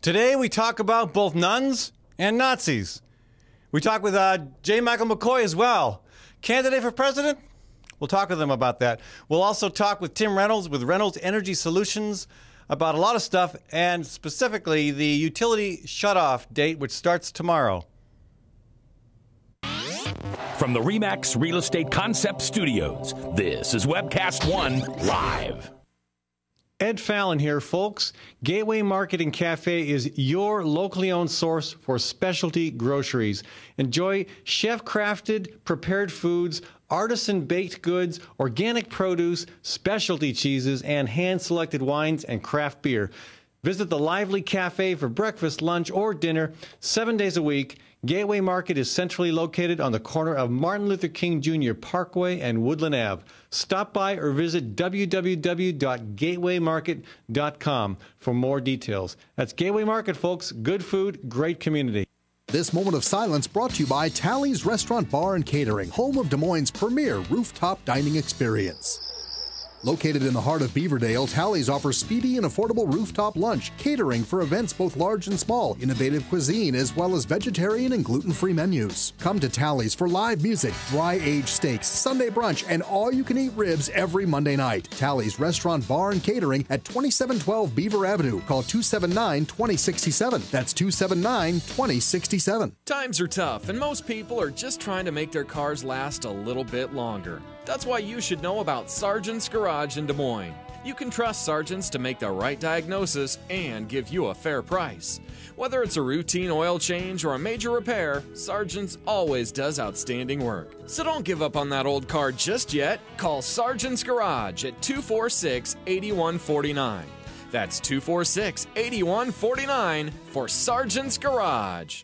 Today we talk about both nuns and Nazis. We talk with J. Michael McCoy as well. Candidate for president? We'll talk with him about that. We'll also talk with Tim Reynolds with Reynolds Energy Solutions about a lot of stuff, and specifically the utility shutoff date, which starts tomorrow. From the RE/MAX Real Estate Concept Studios, this is Webcast One Live. Ed Fallon here, folks. Gateway Market and Cafe is your locally owned source for specialty groceries. Enjoy chef-crafted, prepared foods, artisan baked goods, organic produce, specialty cheeses, and hand-selected wines and craft beer. Visit the lively cafe for breakfast, lunch, or dinner 7 days a week. Gateway Market is centrally located on the corner of Martin Luther King Jr. Parkway and Woodland Ave. Stop by or visit www.gatewaymarket.com for more details. That's Gateway Market, folks. Good food, great community. This moment of silence brought to you by Tally's Restaurant Bar and Catering, home of Des Moines' premier rooftop dining experience. Located in the heart of Beaverdale, Tally's offers speedy and affordable rooftop lunch, catering for events both large and small, innovative cuisine, as well as vegetarian and gluten-free menus. Come to Tally's for live music, dry-aged steaks, Sunday brunch, and all-you-can-eat ribs every Monday night. Tally's Restaurant Bar and Catering at 2712 Beaver Avenue. Call 279-2067. That's 279-2067. Times are tough, and most people are just trying to make their cars last a little bit longer. That's why you should know about Sargent's Garage in Des Moines. You can trust Sargent's to make the right diagnosis and give you a fair price. Whether it's a routine oil change or a major repair, Sargent's always does outstanding work. So don't give up on that old car just yet. Call Sargent's Garage at 246-8149. That's 246-8149 for Sargent's Garage.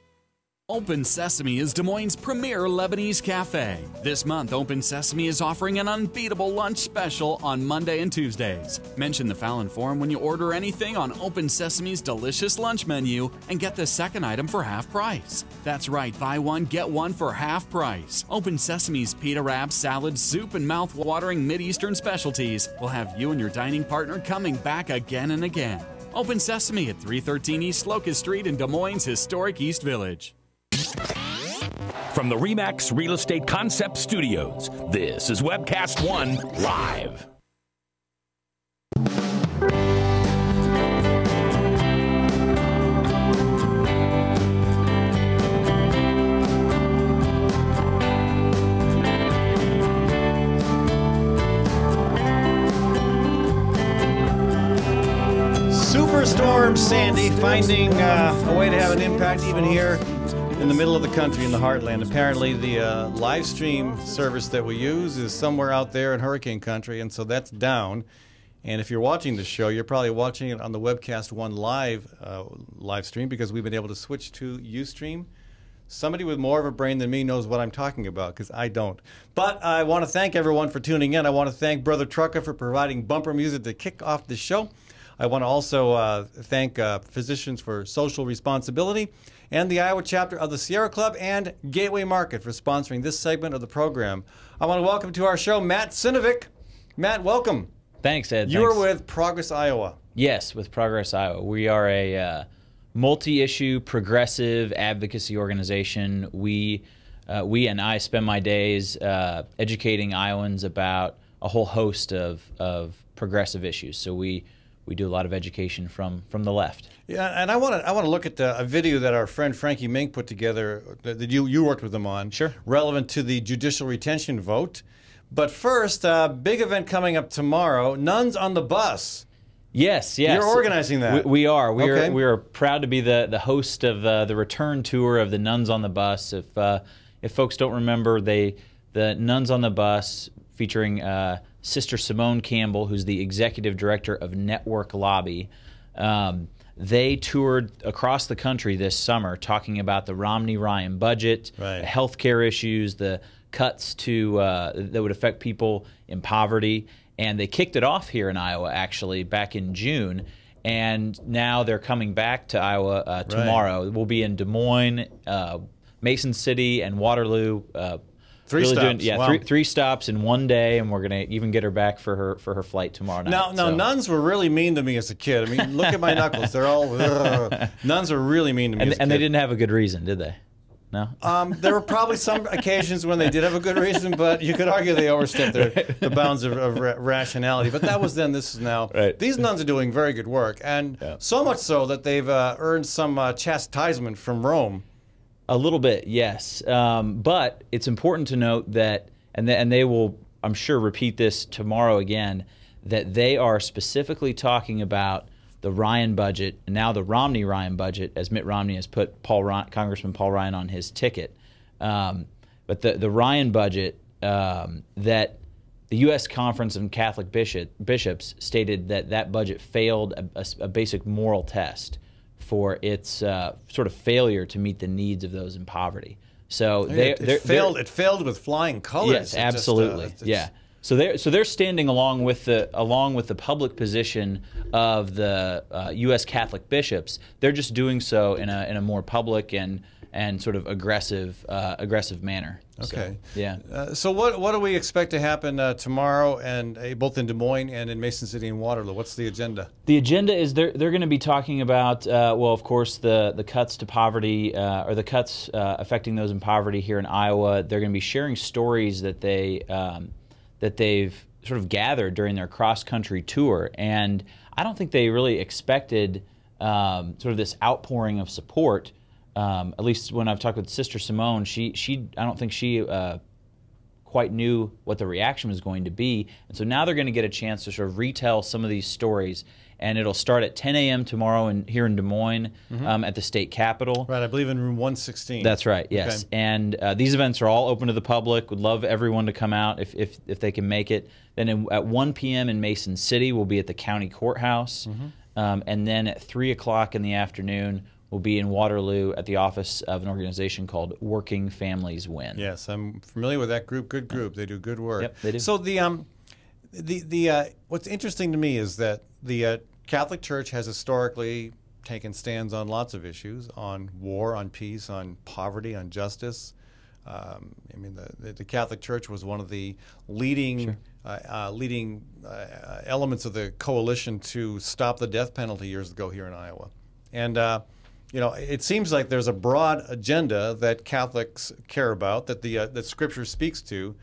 Open Sesame is Des Moines' premier Lebanese cafe. This month, Open Sesame is offering an unbeatable lunch special on Monday and Tuesdays. Mention the Fallon Forum when you order anything on Open Sesame's delicious lunch menu and get the second item for half price. That's right, buy one, get one for half price. Open Sesame's pita wraps, salads, soup, and mouth-watering Mideastern specialties will have you and your dining partner coming back again and again. Open Sesame at 313 East Locust Street in Des Moines' historic East Village. From the RE/MAX Real Estate Concept Studios, this is Webcast One Live. Superstorm Sandy finding a way to have an impact even here in the middle of the country, in the heartland. Apparently the live stream service that we use is somewhere out there in hurricane country, and so that's down. And if you're watching the show, you're probably watching it on the Webcast One live stream, because we've been able to switch to Ustream. Somebody with more of a brain than me knows what I'm talking about, because I don't. But I want to thank everyone for tuning in. I want to thank Brother Trucker for providing bumper music to kick off the show. I want to also thank Physicians for Social Responsibility and the Iowa chapter of the Sierra Club and Gateway Market for sponsoring this segment of the program. I want to welcome to our show Matt Sinovic. Matt, welcome. Thanks, Ed. You are with Progress Iowa. Yes, with Progress Iowa. We are a multi-issue progressive advocacy organization. We and I spend my days educating Iowans about a whole host of progressive issues. So we do a lot of education from the left. Yeah, and I want to look at a video that our friend Frankie Mink put together that you worked with him on. Sure. Relevant to the judicial retention vote. But first, big event coming up tomorrow, Nuns on the Bus. Yes. You're organizing that. We are. We are proud to be the host of the return tour of the Nuns on the Bus. If folks don't remember, the Nuns on the Bus featuring Sister Simone Campbell, who's the executive director of Network Lobby. They toured across the country this summer talking about the Romney-Ryan budget, the health care issues, the cuts to that would affect people in poverty. And they kicked it off here in Iowa, actually, back in June. And now they're coming back to Iowa tomorrow. We'll be in Des Moines, Mason City, and Waterloo. Three stops. Yeah, wow. three stops in one day, and we're going to even get her back for her flight tomorrow night. Now, so. nuns were really mean to me as a kid. I mean, look at my knuckles. They're all, nuns were really mean to me as a kid. And they didn't have a good reason, did they? No? There were probably some occasions when they did have a good reason, but you could argue they overstepped the bounds of rationality. But that was then, this is now. Right. These nuns are doing very good work, and so much so that they've earned some chastisement from Rome. A little bit, yes. But it's important to note that, and they will, I'm sure, repeat this tomorrow again, that they are specifically talking about the Ryan budget, and now the Romney-Ryan budget, as Mitt Romney has put Congressman Paul Ryan on his ticket. But the Ryan budget, that the U.S. Conference of Catholic Bishops stated that budget failed a basic moral test for its sort of failure to meet the needs of those in poverty. So it failed with flying colors. Yes, absolutely. Yeah. So they're standing along with the public position of the U.S. Catholic bishops. They're just doing so in a more public and sort of aggressive manner. Okay. So, yeah. So what do we expect to happen tomorrow, and both in Des Moines and in Mason City and Waterloo? What's the agenda? The agenda is they're going to be talking about well, of course, the cuts to poverty or the cuts affecting those in poverty here in Iowa. They're going to be sharing stories that they've sort of gathered during their cross-country tour, and I don't think they really expected sort of this outpouring of support. At least when I've talked with Sister Simone, I don't think she quite knew what the reaction was going to be, and so now they're going to get a chance to sort of retell some of these stories. And it'll start at 10 a.m. tomorrow here in Des Moines at the state capitol. Right, I believe in room 116. That's right, yes. Okay. And these events are all open to the public. Would love everyone to come out if they can make it. Then at 1 p.m. in Mason City, we'll be at the county courthouse. And then at 3 o'clock in the afternoon, we'll be in Waterloo at the office of an organization called Working Families Win. Yes, I'm familiar with that group. Good group. They do good work. Yep, they do. So what's interesting to me is that the Catholic Church has historically taken stands on lots of issues, on war, on peace, on poverty, on justice. I mean, the Catholic Church was one of the leading elements of the coalition to stop the death penalty years ago here in Iowa. And it seems like there's a broad agenda that Catholics care about, that Scripture speaks to,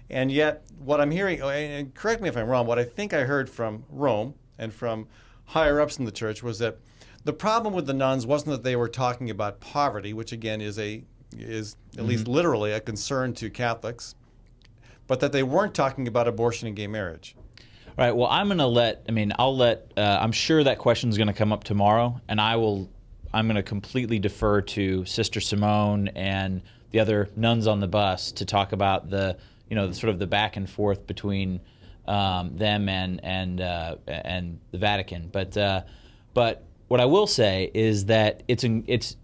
and yet what I'm hearing, and correct me if I'm wrong, what I think I heard from Rome and from higher ups in the church was that the problem with the nuns wasn't that they were talking about poverty, which again is at least literally a concern to Catholics, but that they weren't talking about abortion and gay marriage. All right. Well, I'm sure that question is going to come up tomorrow, and I'm going to completely defer to Sister Simone and the other nuns on the bus to talk about the sort of the back and forth between them and the Vatican. But what I will say is that it's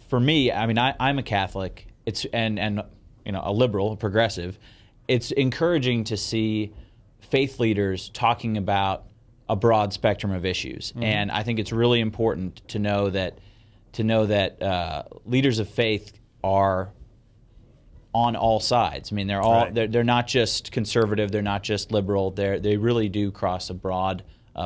for me. I mean, I'm a Catholic. And a liberal, a progressive. It's encouraging to see faith leaders talking about a broad spectrum of issues, and I think it's really important to know that leaders of faith are on all sides. I mean, they're all they're not just conservative, they're not just liberal. They really do cross a broad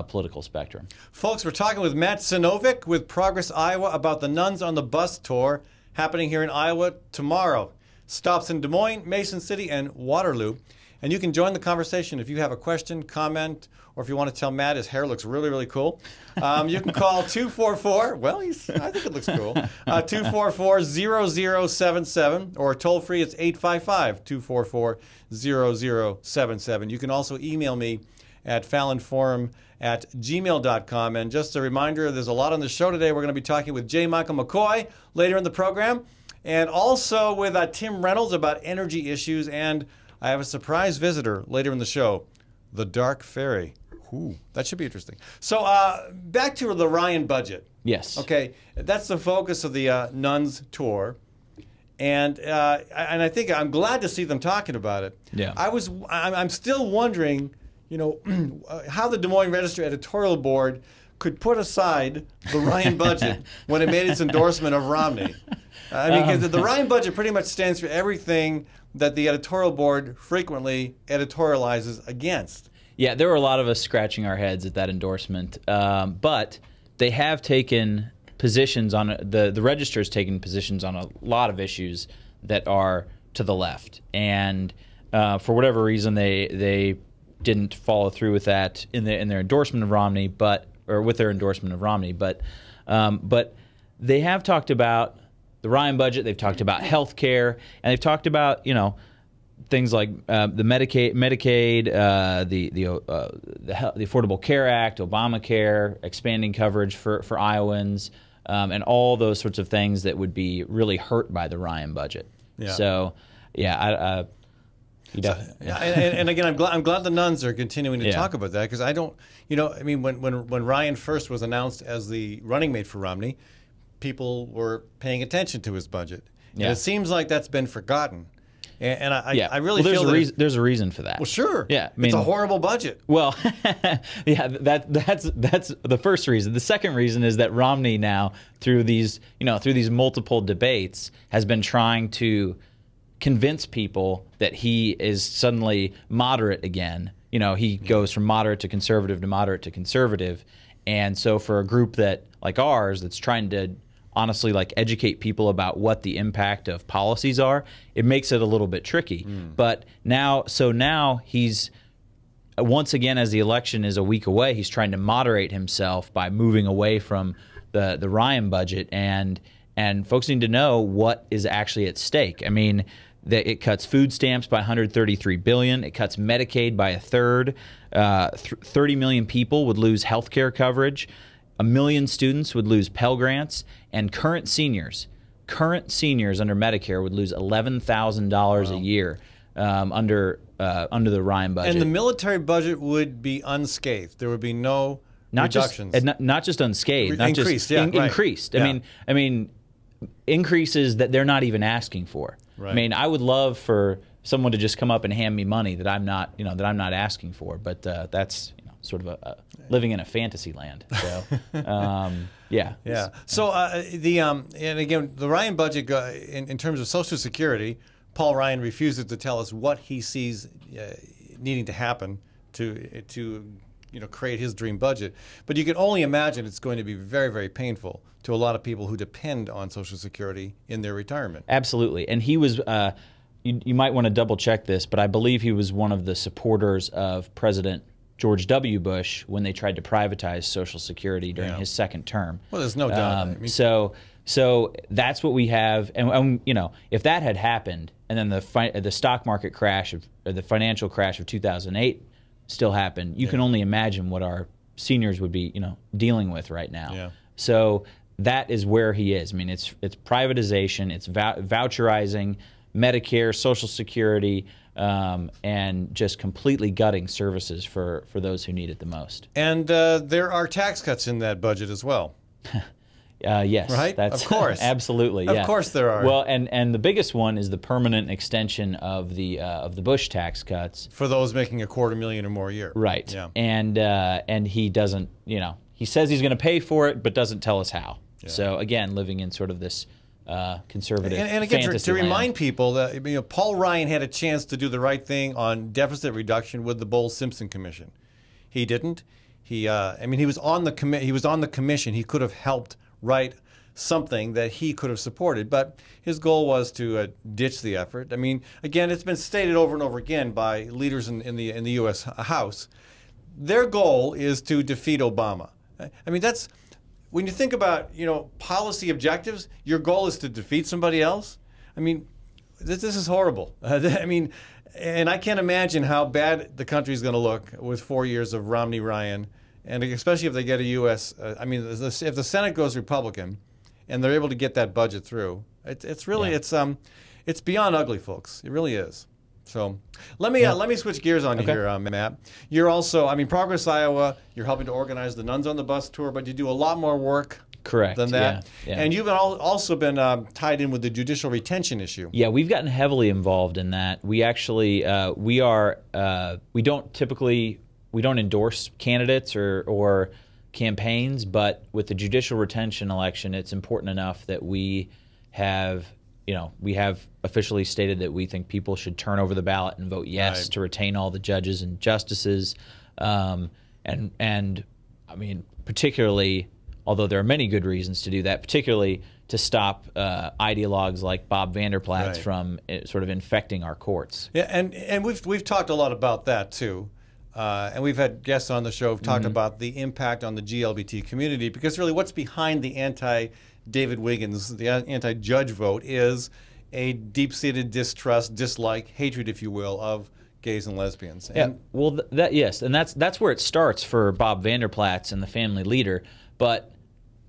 political spectrum. Folks, we're talking with Matt Sinovic with Progress Iowa about the Nuns on the Bus tour happening here in Iowa tomorrow. Stops in Des Moines, Mason City, and Waterloo. And you can join the conversation if you have a question, comment, or if you want to tell Matt his hair looks really, really cool. You can call 244, well, I think it looks cool, 244-0077, or toll free, it's 855-244-0077. You can also email me at fallonforum@gmail.com. And just a reminder, there's a lot on the show today. We're going to be talking with J. Michael McCoy later in the program, and also with Tim Reynolds about energy issues, and I have a surprise visitor later in the show, the Dark Fairy. Ooh, that should be interesting. So back to the Ryan budget. Yes. Okay, that's the focus of the Nuns tour, and I think I'm glad to see them talking about it. Yeah. I'm still wondering, how the Des Moines Register editorial board could put aside the Ryan budget when it made its endorsement of Romney. I mean, because the Ryan budget pretty much stands for everything that the editorial board frequently editorializes against. Yeah, there were a lot of us scratching our heads at that endorsement, but they have taken positions on the Register's taken positions on a lot of issues that are to the left, and for whatever reason they didn't follow through with that in their endorsement of Romney, with their endorsement of Romney, but they have talked about the Ryan budget. They've talked about health care, and they've talked about things like the Medicaid, the Affordable Care Act, Obamacare, expanding coverage for Iowans, and all those sorts of things that would be really hurt by the Ryan budget. Yeah. So, yeah, and again, I'm glad the nuns are continuing to talk about that, because I don't, I mean, when Ryan first was announced as the running mate for Romney, people were paying attention to his budget. Yeah. And it seems like that's been forgotten. And I really feel there's a reason for that. Well, sure. Yeah, I mean, it's a horrible budget. Well, yeah, that's the first reason. The second reason is that Romney now, through these multiple debates, has been trying to convince people that he is suddenly moderate again. He goes from moderate to conservative to moderate to conservative, and so for a group that like ours that's trying to honestly educate people about what the impact of policies are, it makes it a little bit tricky. But now he's once again, as the election is a week away, he's trying to moderate himself by moving away from the Ryan budget, and folks need to know what is actually at stake. I mean, it cuts food stamps by $133 billion. It cuts Medicaid by a third. 30 million people would lose health care coverage. 1 million students would lose Pell Grants, and current seniors under Medicare would lose $11,000 a year under the Ryan budget. And the military budget would be unscathed. There would be no reductions. Not just unscathed, increased. Increased. Yeah. I mean, increases that they're not even asking for. Right. I mean, I would love for someone to just come up and hand me money that I'm not asking for, but that's sort of a living in a fantasy land. So, yeah. Yeah. So and again, the Ryan budget in terms of Social Security, Paul Ryan refuses to tell us what he sees needing to happen to create his dream budget. But you can only imagine it's going to be very, very painful to a lot of people who depend on Social Security in their retirement. Absolutely. And he was. You might want to double check this, but I believe he was one of the supporters of President George W. Bush when they tried to privatize Social Security during his second term. Well, there's no doubt. So that's what we have, and if that had happened, and then the stock market crash or the financial crash of 2008 still happened, you can only imagine what our seniors would be dealing with right now. Yeah. So that is where he is. I mean, it's privatization, it's voucherizing Medicare, Social Security, and just completely gutting services for those who need it the most. And there are tax cuts in that budget as well. Yes, right? That's, of course, absolutely. Of course, there are. Well, and the biggest one is the permanent extension of the Bush tax cuts for those making $250,000 or more a year. Right. Yeah. And he doesn't. He says he's going to pay for it, but doesn't tell us how. Yeah. So again, living in sort of this conservative and again, fantasy to land. remind people that Paul Ryan had a chance to do the right thing on deficit reduction with the Bowles-Simpson Commission. He didn't. He was on the He was on the commission. He could have helped write something that he could have supported, but his goal was to ditch the effort. I mean, again, it's been stated over and over again by leaders in the U.S. House. Their goal is to defeat Obama. I mean, that's. When you think about, policy objectives, your goal is to defeat somebody else. I mean, this is horrible. I mean, and I can't imagine how bad the country is going to look with 4 years of Romney-Ryan, and especially if they get a U.S. If the Senate goes Republican, and they're able to get that budget through, it's really it's beyond ugly, folks. It really is. So let me switch gears on you here, Matt. You're also, Progress Iowa, you're helping to organize the Nuns on the Bus tour, but you do a lot more work than that. Yeah. And you've also been tied in with the judicial retention issue. Yeah, we've gotten heavily involved in that. We actually, we don't endorse candidates or campaigns, but with the judicial retention election, it's important enough that we have we have officially stated that we think people should turn over the ballot and vote yes to retain all the judges and justices. And I mean, particularly, although there are many good reasons to do that, particularly to stop ideologues like Bob Vander Plaats from sort of infecting our courts. Yeah, and we've talked a lot about that too. And we've had guests on the show who've talked about the impact on the GLBT community, because really what's behind the anti-David Wiggins, the anti-judge vote, is a deep-seated distrust, dislike, hatred, if you will, of gays and lesbians. And, yeah, well, yes, and that's where it starts for Bob Vander Plaats and the family leader, but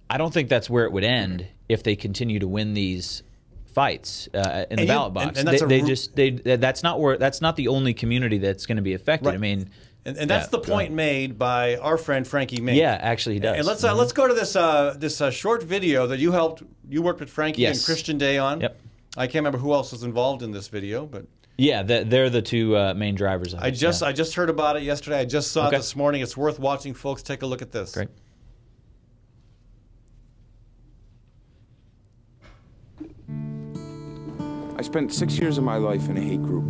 I don't think that's where it would end if they continue to win these fights in the ballot box. And that's that's not the only community that's going to be affected. Right. I mean, and that's the point made by our friend Frankie Mink. Yeah, actually he does. And let's go to this short video that you worked with Frankie and Christian Day on. Yep. I can't remember who else was involved in this video, but yeah, they're the two main drivers of it. I just heard about it yesterday. I just saw it this morning. It's worth watching, folks. Take a look at this. Great. I spent 6 years of my life in a hate group.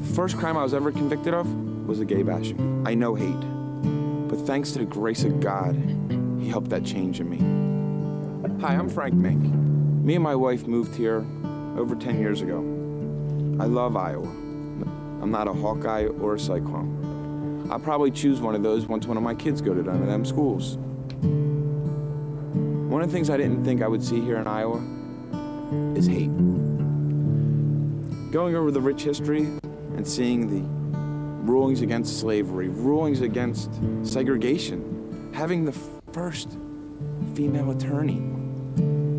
The first crime I was ever convicted of was a gay bashing. I know hate, but thanks to the grace of God, he helped that change in me. Hi, I'm Frank Mink. Me and my wife moved here over 10 years ago. I love Iowa. I'm not a Hawkeye or a Cyclone. I'll probably choose one of those once one of my kids go to one of them schools. One of the things I didn't think I would see here in Iowa is hate. Going over the rich history and seeing the rulings against slavery, rulings against segregation, having the first female attorney.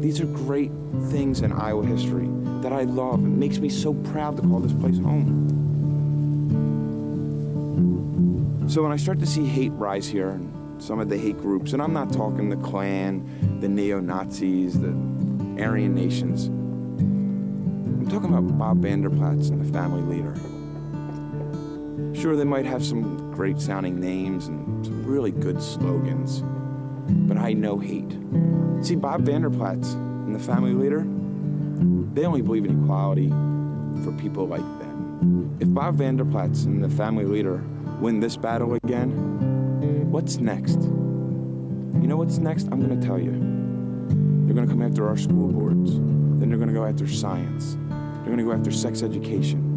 These are great things in Iowa history that I love. It makes me so proud to call this place home. So when I start to see hate rise here, and some of the hate groups, and I'm not talking the Klan, the neo-Nazis, the Aryan nations, I'm talking about Bob Vander Plaats and the family leader. Sure, they might have some great sounding names and some really good slogans, but I know hate. See, Bob Vander Plaats and the family leader, they only believe in equality for people like them. If Bob Vander Plaats and the family leader win this battle again, what's next? You know what's next? I'm gonna tell you. They're gonna come after our school boards. Then they're gonna go after science. They're gonna go after sex education.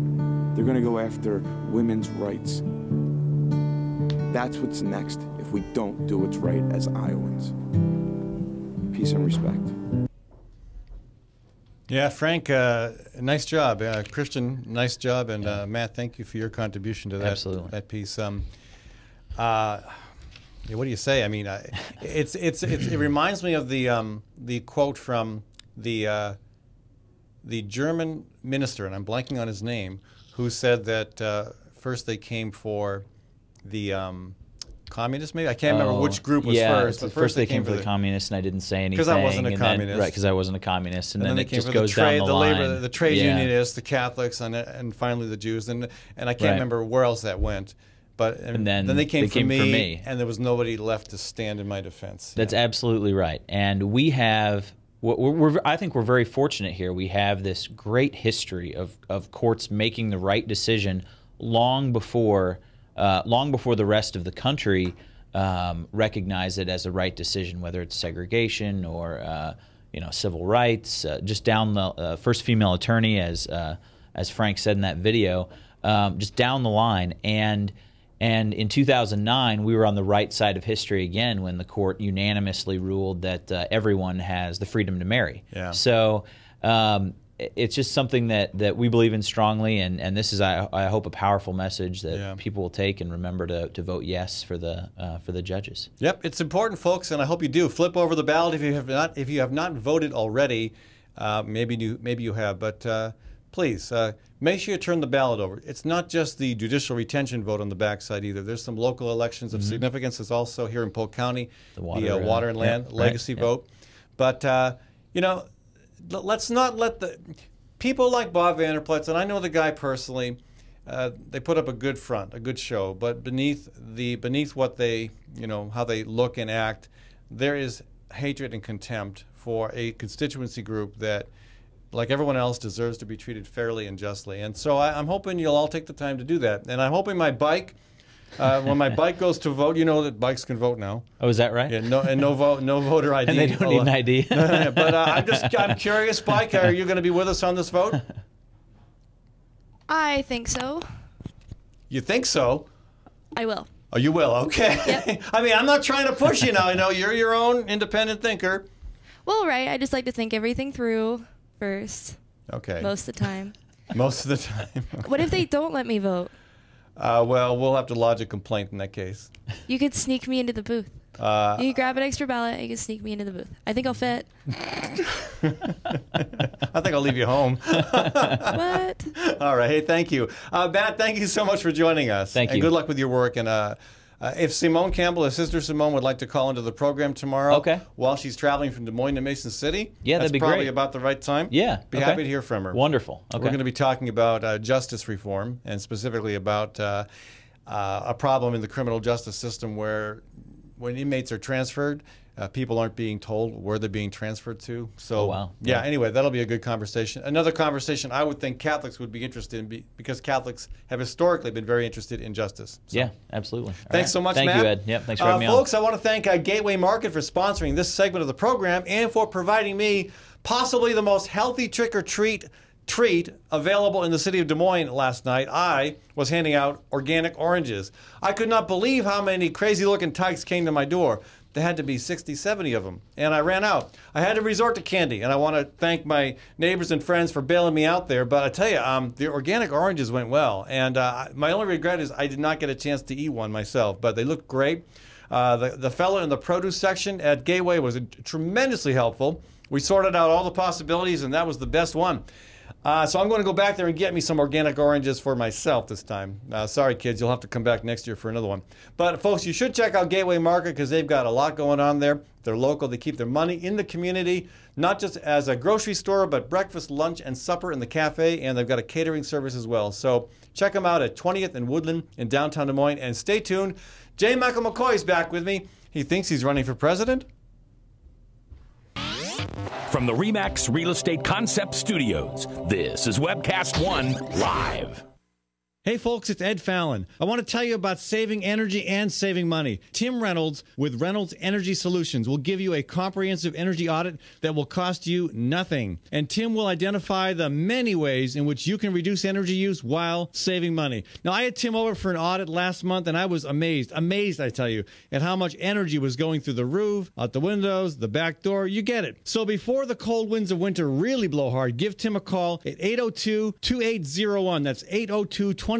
They're gonna go after women's rights. That's what's next if we don't do what's right as Iowans. Peace and respect. Yeah, Frank, nice job. Christian, nice job. And Matt, thank you for your contribution to that piece. What do you say? I mean, it reminds me of the quote from the German minister, and I'm blanking on his name, who said that first they came for the communists, maybe? I can't remember which group was first. But first they came for the communists, and I didn't say anything. Because I wasn't a communist. Right, because I wasn't a communist. And then they it came just for goes the trade, down the line. labor, the trade unionists, the Catholics, and finally the Jews. And I can't remember where else that went. But and then they came for me, and there was nobody left to stand in my defense. That's absolutely right. And we have, I think we're very fortunate here. We have this great history of courts making the right decision long before the rest of the country recognize it as a right decision, whether it's segregation or civil rights. Just down the first female attorney, as Frank said in that video, just down the line. And in 2009, we were on the right side of history again when the court unanimously ruled that everyone has the freedom to marry. Yeah. So it's just something that we believe in strongly, and this is, I hope, a powerful message that people will take and remember to vote yes for the judges. Yep, it's important, folks, and I hope you do. Flip over the ballot if you have not voted already. Maybe you have, but please make sure you turn the ballot over. It's not just the judicial retention vote on the backside either. There's some local elections of significance. There's also here in Polk County the water and land legacy vote. But let's not let the people like Bob Vander Plaats, and I know the guy personally. They put up a good front, a good show, but beneath what they, how they look and act, there is hatred and contempt for a constituency group that, like everyone else, deserves to be treated fairly and justly. And so I'm hoping you'll all take the time to do that. And I'm hoping my bike, when my bike goes to vote, you know that bikes can vote now. Oh, is that right? Yeah, no voter ID. And they don't need an ID. But I'm curious, Bike, are you going to be with us on this vote? I think so. You think so? I will. Oh, you will. Okay. Yep. I mean, I'm not trying to push you now. I know you're your own independent thinker. Well, right. I just like to think everything through first. Okay. Most of the time. Most of the time. What if they don't let me vote? Well, we'll have to lodge a complaint in that case. You could sneak me into the booth. You could grab an extra ballot and you could sneak me into the booth. I think I'll fit. I think I'll leave you home. What? All right. Hey, thank you. Matt, thank you so much for joining us. Thank you. And good luck with your work. And if Simone Campbell, his sister Simone, would like to call into the program tomorrow while she's traveling from Des Moines to Mason City, that'd be probably great. About the right time. Yeah. Be happy to hear from her. Wonderful. Okay. We're going to be talking about justice reform, and specifically about a problem in the criminal justice system where when inmates are transferred, people aren't being told where they're being transferred to. So, yeah, anyway, that'll be a good conversation. Another conversation I would think Catholics would be interested in because Catholics have historically been very interested in justice. So. Yeah, absolutely. Thanks so much, Matt. Matt. Thank you, Ed. Yep, thanks for having me on. Folks, I want to thank Gateway Market for sponsoring this segment of the program and for providing me possibly the most healthy trick-or-treat treat available in the city of Des Moines last night. I was handing out organic oranges. I could not believe how many crazy-looking tykes came to my door. There had to be 60, 70 of them, and I ran out. I had to resort to candy, and I want to thank my neighbors and friends for bailing me out there. But I tell you, the organic oranges went well, and my only regret is I did not get a chance to eat one myself, but they looked great. The fellow in the produce section at Gateway was tremendously helpful. We sorted out all the possibilities, and that was the best one. So I'm going to go back there and get me some organic oranges for myself this time. Sorry, kids, you'll have to come back next year for another one. But, folks, you should check out Gateway Market because they've got a lot going on there. They're local. They keep their money in the community, not just as a grocery store, but breakfast, lunch, and supper in the cafe, and they've got a catering service as well. So check them out at 20th and Woodland in downtown Des Moines. And stay tuned. J. Michael McCoy is back with me. He thinks he's running for president. From the RE/MAX Real Estate Concept Studios, this is Webcast One Live. Hey folks, it's Ed Fallon. I want to tell you about saving energy and saving money. Tim Reynolds with Reynolds Energy Solutions will give you a comprehensive energy audit that will cost you nothing. And Tim will identify the many ways in which you can reduce energy use while saving money. Now, I had Tim over for an audit last month, and I was amazed, I tell you, at how much energy was going through the roof, out the windows, the back door. You get it. So before the cold winds of winter really blow hard, give Tim a call at 802-2801. That's 802-2801.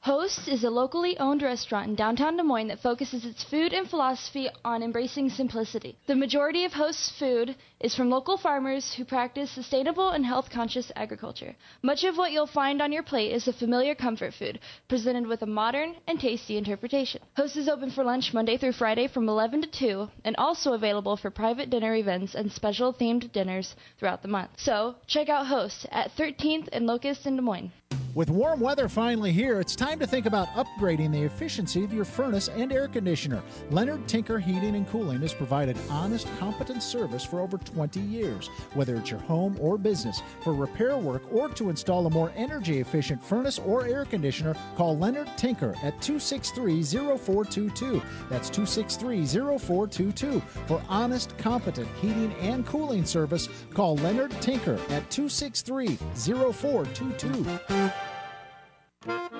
Host is a locally owned restaurant in downtown Des Moines that focuses its food and philosophy on embracing simplicity. The majority of Host's food is from local farmers who practice sustainable and health-conscious agriculture. Much of what you'll find on your plate is a familiar comfort food, presented with a modern and tasty interpretation. Host is open for lunch Monday through Friday from 11 to 2, and also available for private dinner events and special themed dinners throughout the month. So, check out Host at 13th and Locust in Des Moines. With warm weather finally here, it's time to think about upgrading the efficiency of your furnace and air conditioner. Leonard Tinker Heating and Cooling has provided honest, competent service for over 20 years. Whether it's your home or business, for repair work or to install a more energy-efficient furnace or air conditioner, call Leonard Tinker at 263-0422. That's 263-0422. For honest, competent heating and cooling service, call Leonard Tinker at 263-0422.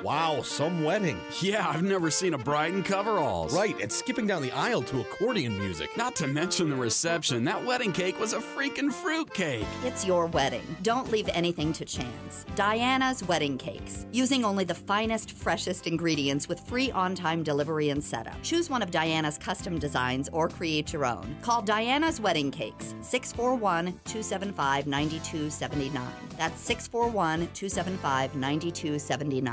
Wow, some wedding. Yeah, I've never seen a bride in coveralls. Right, and skipping down the aisle to accordion music. Not to mention the reception. That wedding cake was a freaking fruit cake. It's your wedding. Don't leave anything to chance. Diana's Wedding Cakes. Using only the finest, freshest ingredients with free on-time delivery and setup. Choose one of Diana's custom designs or create your own. Call Diana's Wedding Cakes, 641-275-9279. That's 641-275-9279.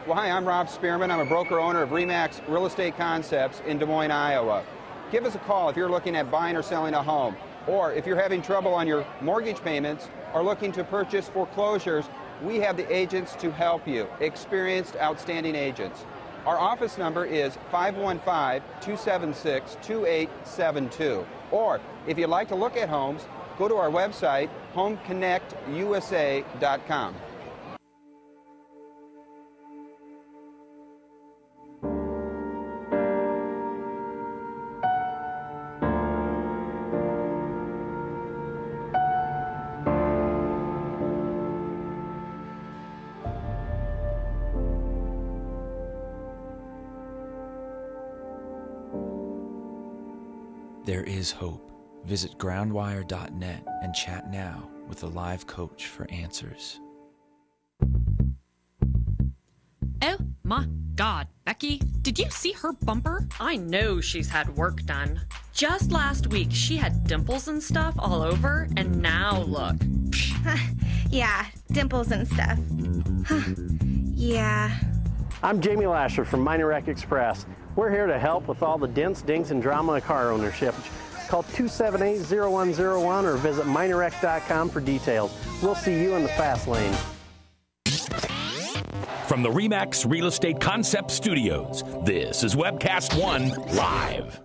Well, hi, I'm Rob Spearman. I'm a broker-owner of RE/MAX Real Estate Concepts in Des Moines, Iowa. Give us a call if you're looking at buying or selling a home, or if you're having trouble on your mortgage payments or looking to purchase foreclosures. We have the agents to help you, experienced, outstanding agents. Our office number is 515-276-2872. Or if you'd like to look at homes, go to our website, homeconnectusa.com. There is hope. Visit groundwire.net and chat now with a live coach for answers. Oh my God, Becky, did you see her bumper? I know she's had work done. Just last week, she had dimples and stuff all over, and now look. Yeah, dimples and stuff. Yeah. I'm Jamie Lasher from Minor Wreck Express. We're here to help with all the dents, dings, and drama of car ownership. Call 278-0101 or visit minorwreck.com for details. We'll see you in the fast lane. From the RE/MAX Real Estate Concept Studios, this is Webcast One Live.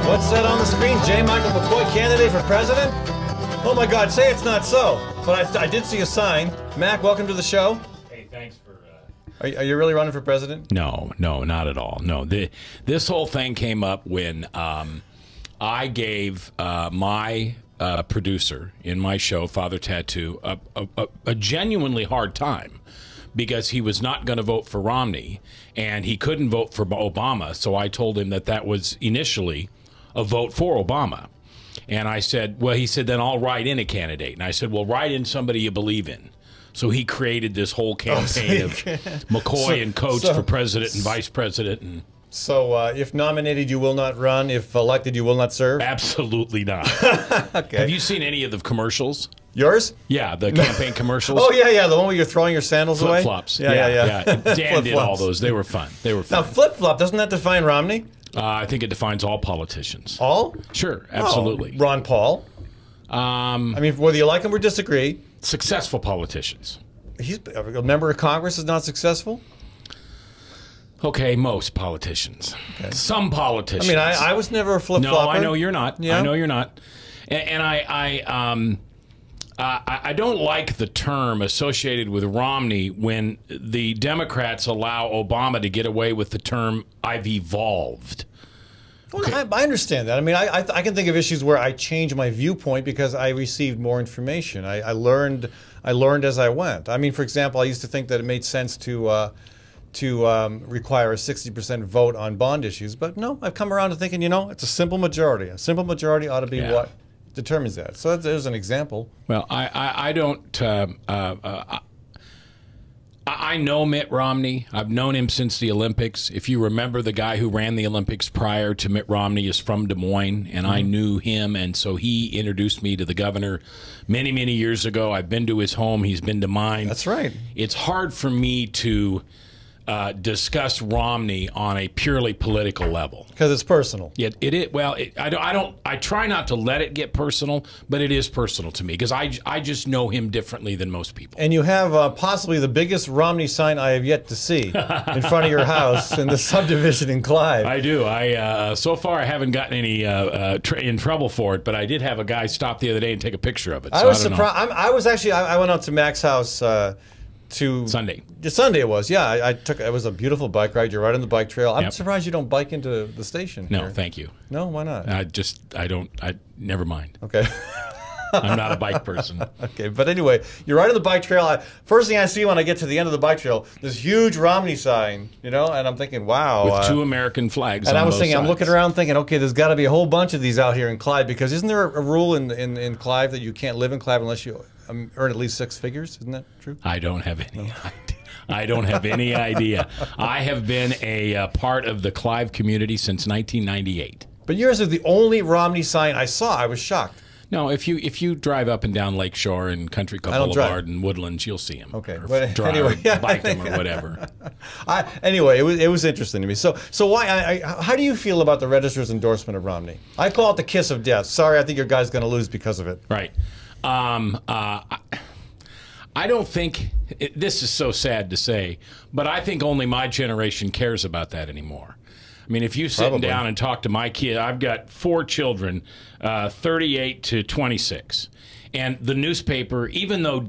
What's that on the screen? J. Michael McCoy, candidate for president? Oh my God, say it's not so. But I did see a sign. Mac, welcome to the show. Hey, thanks for... Are you really running for president? No, not at all. No, this whole thing came up when I gave my producer in my show, Father Tattoo, a genuinely hard time because he was not going to vote for Romney and he couldn't vote for Obama. So I told him that was initially a vote for Obama. And I said, well, he said, then I'll write in a candidate. And I said, well, write in somebody you believe in. So he created this whole campaign of McCoy and Coates for president and vice president. And so if nominated, you will not run. If elected, you will not serve? Absolutely not. Okay. Have you seen any of the commercials? Yours? Yeah, the campaign commercials. Oh, yeah, the one where you're throwing your sandals away? Flip-flops. Yeah. Dan did all those. They were fun. Now, flip-flop, doesn't that define Romney? I think it defines all politicians. All? Sure, absolutely. Oh, Ron Paul? I mean, whether you like him or disagree. Successful politicians. He's a member of Congress is not successful? Okay, most politicians. Okay. Some politicians. I mean, I was never a flip-flopper. No, I know you're not. Yeah? I know you're not. And I don't like the term associated with Romney when the Democrats allow Obama to get away with the term, I've evolved. Well, okay. I understand that. I mean, I can think of issues where I changed my viewpoint because I received more information. I learned as I went. I mean, for example, I used to think that it made sense to require a 60% vote on bond issues, but no, I've come around to thinking, it's a simple majority. A simple majority ought to be what determines that. So there's an example. Well, I don't. I know Mitt Romney. I've known him since the Olympics. If you remember, the guy who ran the Olympics prior to Mitt Romney is from Des Moines, and I knew him, and so he introduced me to the governor many, many years ago. I've been to his home. He's been to mine. That's right. It's hard for me to discuss Romney on a purely political level because it's personal. Yeah, it is. Well, I try not to let it get personal, but it is personal to me because I just know him differently than most people. And you have possibly the biggest Romney sign I have yet to see in front of your house in the subdivision in Clive. I do. So far I haven't gotten any in trouble for it, but I did have a guy stop the other day and take a picture of it. I was surprised. I went out to Mac's house. Sunday. Sunday it was, yeah. It was a beautiful bike ride. You're right on the bike trail. I'm surprised you don't bike into the station here. No, thank you. No, why not? Never mind. Okay. I'm not a bike person. Okay, but anyway, you're right on the bike trail. First thing I see when I get to the end of the bike trail, this huge Romney sign, and I'm thinking, wow. With two American flags and on I was both thinking, sides. I'm looking around thinking, okay, there's got to be a whole bunch of these out here in Clive, because isn't there a rule in Clive that you can't live in Clive unless you earn at least 6 figures? Isn't that true? I don't have any idea. I don't have any idea. I have been a part of the Clive community since 1998. But yours is the only Romney sign I saw. I was shocked. No, if you drive up and down Lakeshore and Country Club Boulevard and Woodlands, you'll see them. Okay, but anyway, bike them or whatever. Anyway, it was interesting to me. So why? How do you feel about the Register's endorsement of Romney? I call it the kiss of death. Sorry, I think your guy's going to lose because of it. Right. I don't think this is so sad to say, but I think only my generation cares about that anymore. I mean, if you sit down and talk to my kid, I've got 4 children, 38 to 26. And the newspaper, even though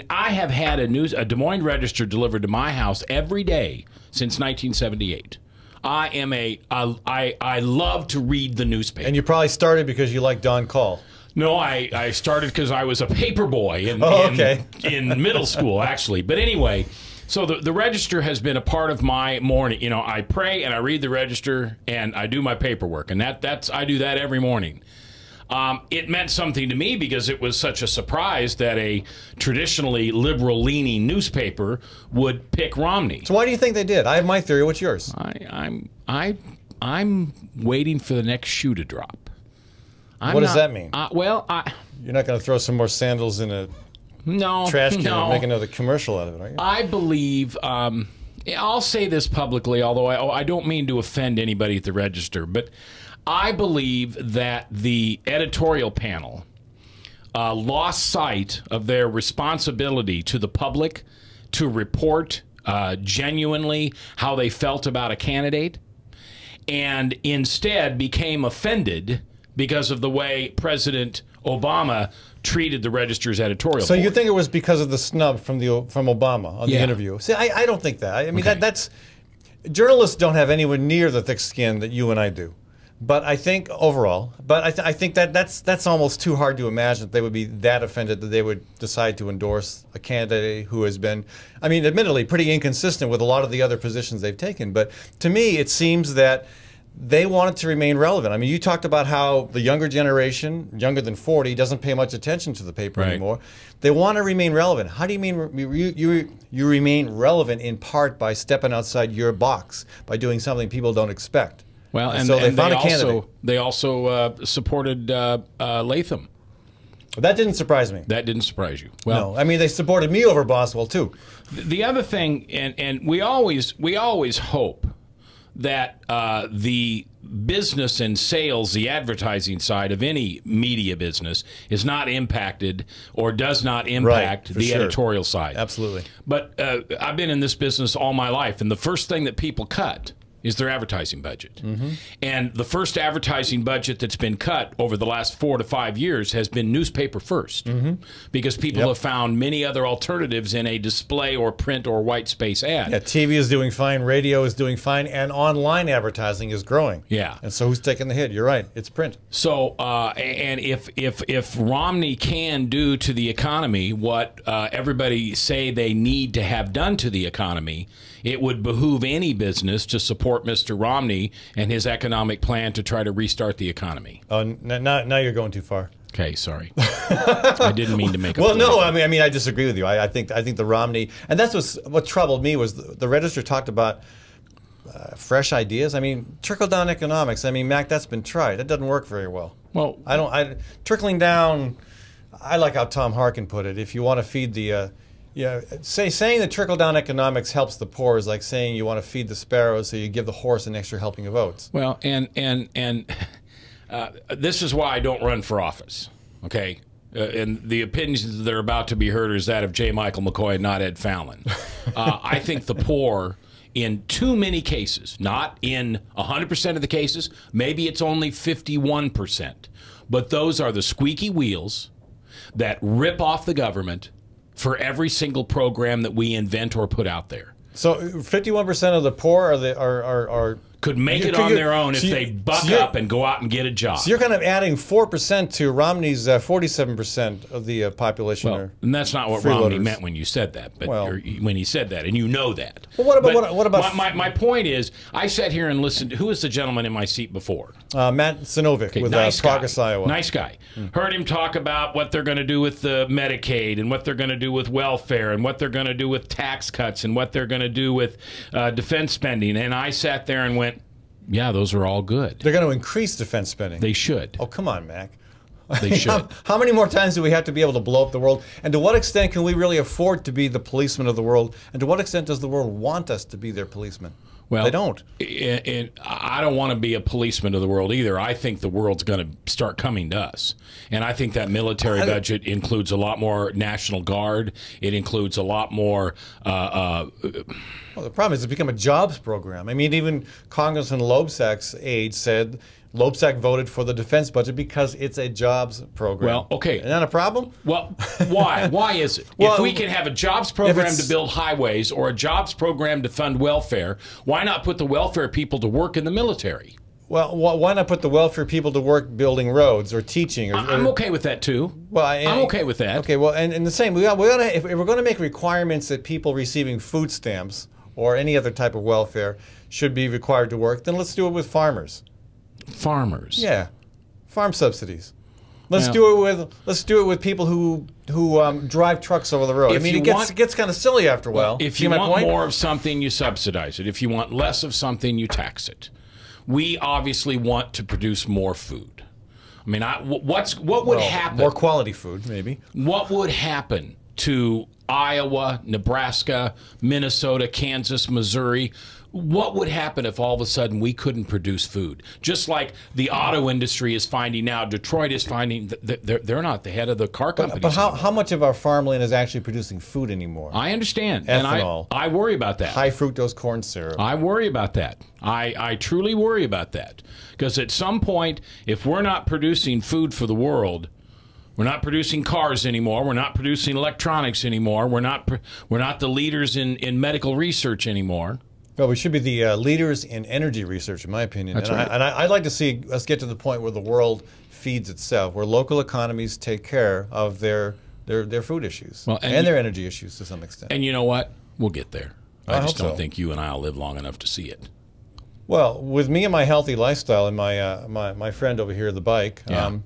I have had a Des Moines Register delivered to my house every day since 1978. I love to read the newspaper. And you probably started because you like Don Call. No, I started because I was a paper boy in middle school, actually. But anyway, so the Register has been a part of my morning. You know, I pray and I read the Register and I do my paperwork, and I do that every morning. It meant something to me because it was such a surprise that a traditionally liberal-leaning newspaper would pick Romney. So why do you think they did? I have my theory. What's yours? I'm waiting for the next shoe to drop. What does that mean? You're not going to throw some more sandals in a trash can and make another commercial out of it, are you? I believe, I'll say this publicly, although I don't mean to offend anybody at the Register, but I believe that the editorial panel lost sight of their responsibility to the public to report genuinely how they felt about a candidate, and instead became offended because of the way President Obama treated the Register's editorial So board. you think it was because of the snub from Obama on the interview? See, I don't think that. I mean, that's journalists don't have anywhere near the thick skin that you and I do. But I think overall, I think that's almost too hard to imagine that they would be that offended that they would decide to endorse a candidate who has been, I mean, admittedly, pretty inconsistent with a lot of the other positions they've taken. But to me, it seems that they wanted to remain relevant. I mean, you talked about how the younger generation, younger than 40, doesn't pay much attention to the paper anymore. They want to remain relevant. How do you mean you remain relevant in part by stepping outside your box, by doing something people don't expect? Well, and so they also supported Latham. Well, that didn't surprise me. That didn't surprise you. Well, no, I mean, they supported me over Boswell too. The other thing, and we always hope that the business and sales, the advertising side of any media business is not impacted or does not impact the editorial side. Absolutely. But I've been in this business all my life, and the first thing that people cut is their advertising budget. And the first advertising budget that's been cut over the last 4 to 5 years has been newspaper first, because people have found many other alternatives in a display or print or white space ad. Yeah, TV is doing fine, radio is doing fine, and online advertising is growing. Yeah. And so who's taking the hit? You're right, it's print. So, and if Romney can do to the economy what everybody say they need to have done to the economy, it would behoove any business to support Mr. Romney and his economic plan to try to restart the economy. Oh, now you're going too far. Okay, sorry. I didn't mean to make a Well, no, I mean, I disagree with you. I think the Romney, and that's what troubled me was the Register talked about fresh ideas. I mean, trickle-down economics. I mean, Mac, that's been tried. That doesn't work very well. Well, trickling down. I like how Tom Harkin put it. If you want to feed the saying that trickle-down economics helps the poor is like saying you want to feed the sparrows, so you give the horse an extra helping of oats. Well, and this is why I don't run for office, okay? And the opinions that are about to be heard is that of J. Michael McCoy and not Ed Fallon. I think the poor, in too many cases, not in 100% of the cases, maybe it's only 51%, but those are the squeaky wheels that rip off the government for every single program that we invent or put out there. So 51% of the poor are could make it on their own if they buck up and go out and get a job. So you're kind of adding 4% to Romney's 47% of the population. Well, and that's not what Romney meant when you said that. But when he said that, and you know that. Well, what about my point is, I sat here and listened. Who was the gentleman in my seat before? Matt Sinovic with Progress Iowa. Nice guy. Heard him talk about what they're going to do with the Medicaid and what they're going to do with welfare and what they're going to do with tax cuts and what they're going to do with defense spending. And I sat there and went, yeah, those are all good. They're going to increase defense spending. They should. Oh, come on, Mac. They should. How many more times do we have to be able to blow up the world? And to what extent can we really afford to be the policeman of the world? And to what extent does the world want us to be their policeman? Well, they don't. And I don't want to be a policeman of the world either. I think the world's going to start coming to us. And I think that military budget includes a lot more National Guard. It includes a lot more... well, the problem is it's become a jobs program. I mean, even Congressman Loebsack's aide said Loebsack voted for the defense budget because it's a jobs program. Well, okay. Isn't that a problem? Well, why? Why is it? Well, if we can have a jobs program to build highways or a jobs program to fund welfare, why not put the welfare people to work in the military? Well, why not put the welfare people to work building roads or teaching? I'm okay with that too. Well, I'm okay with that. Okay, well, and the same. We gotta, if we're going to make requirements that people receiving food stamps or any other type of welfare should be required to work, then let's do it with farmers. Farmers. Yeah, farm subsidies. Let's do it with people who drive trucks over the road. I mean, it gets kind of silly after a while. If you want more of something, you subsidize it. If you want less of something, you tax it. We obviously want to produce more food. I mean, what would happen? More quality food, maybe. What would happen to Iowa, Nebraska, Minnesota, Kansas, Missouri? What would happen if all of a sudden we couldn't produce food? Just like the auto industry is finding now, Detroit is finding that they're not the head of the car companies. But how much of our farmland is actually producing food anymore? I understand. Ethanol. And I worry about that. High fructose corn syrup. I worry about that. I truly worry about that. Because at some point, if we're not producing food for the world, we're not producing cars anymore. We're not producing electronics anymore. We're not the leaders in medical research anymore. Well, we should be the leaders in energy research, in my opinion. That's right. I'd like to see us get to the point where the world feeds itself, where local economies take care of their food issues and their energy issues to some extent. And you know what? We'll get there. I just don't so. think you and I will live long enough to see it. Well, with me and my healthy lifestyle and my friend over here, the bike. Yeah.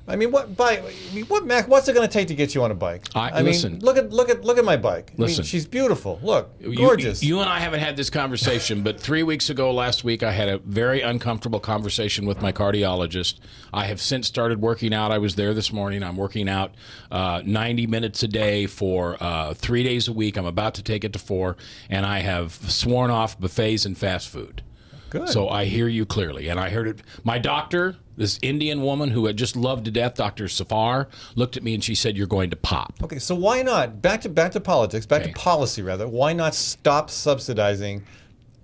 I mean, Mac? What's it going to take to get you on a bike? Listen. Mean, look at my bike. Listen, she's beautiful. Look, gorgeous. You and I haven't had this conversation, but 3 weeks ago, last week, I had a very uncomfortable conversation with my cardiologist. I have since started working out. I was there this morning. I'm working out 90 minutes a day for 3 days a week. I'm about to take it to 4, and I have sworn off buffets and fast food. Good. So I hear you clearly, and I heard it. My doctor, this Indian woman who had just loved to death, Dr. Safar, looked at me and she said, "You're going to pop." Okay, so why not back to politics, to policy rather? Why not stop subsidizing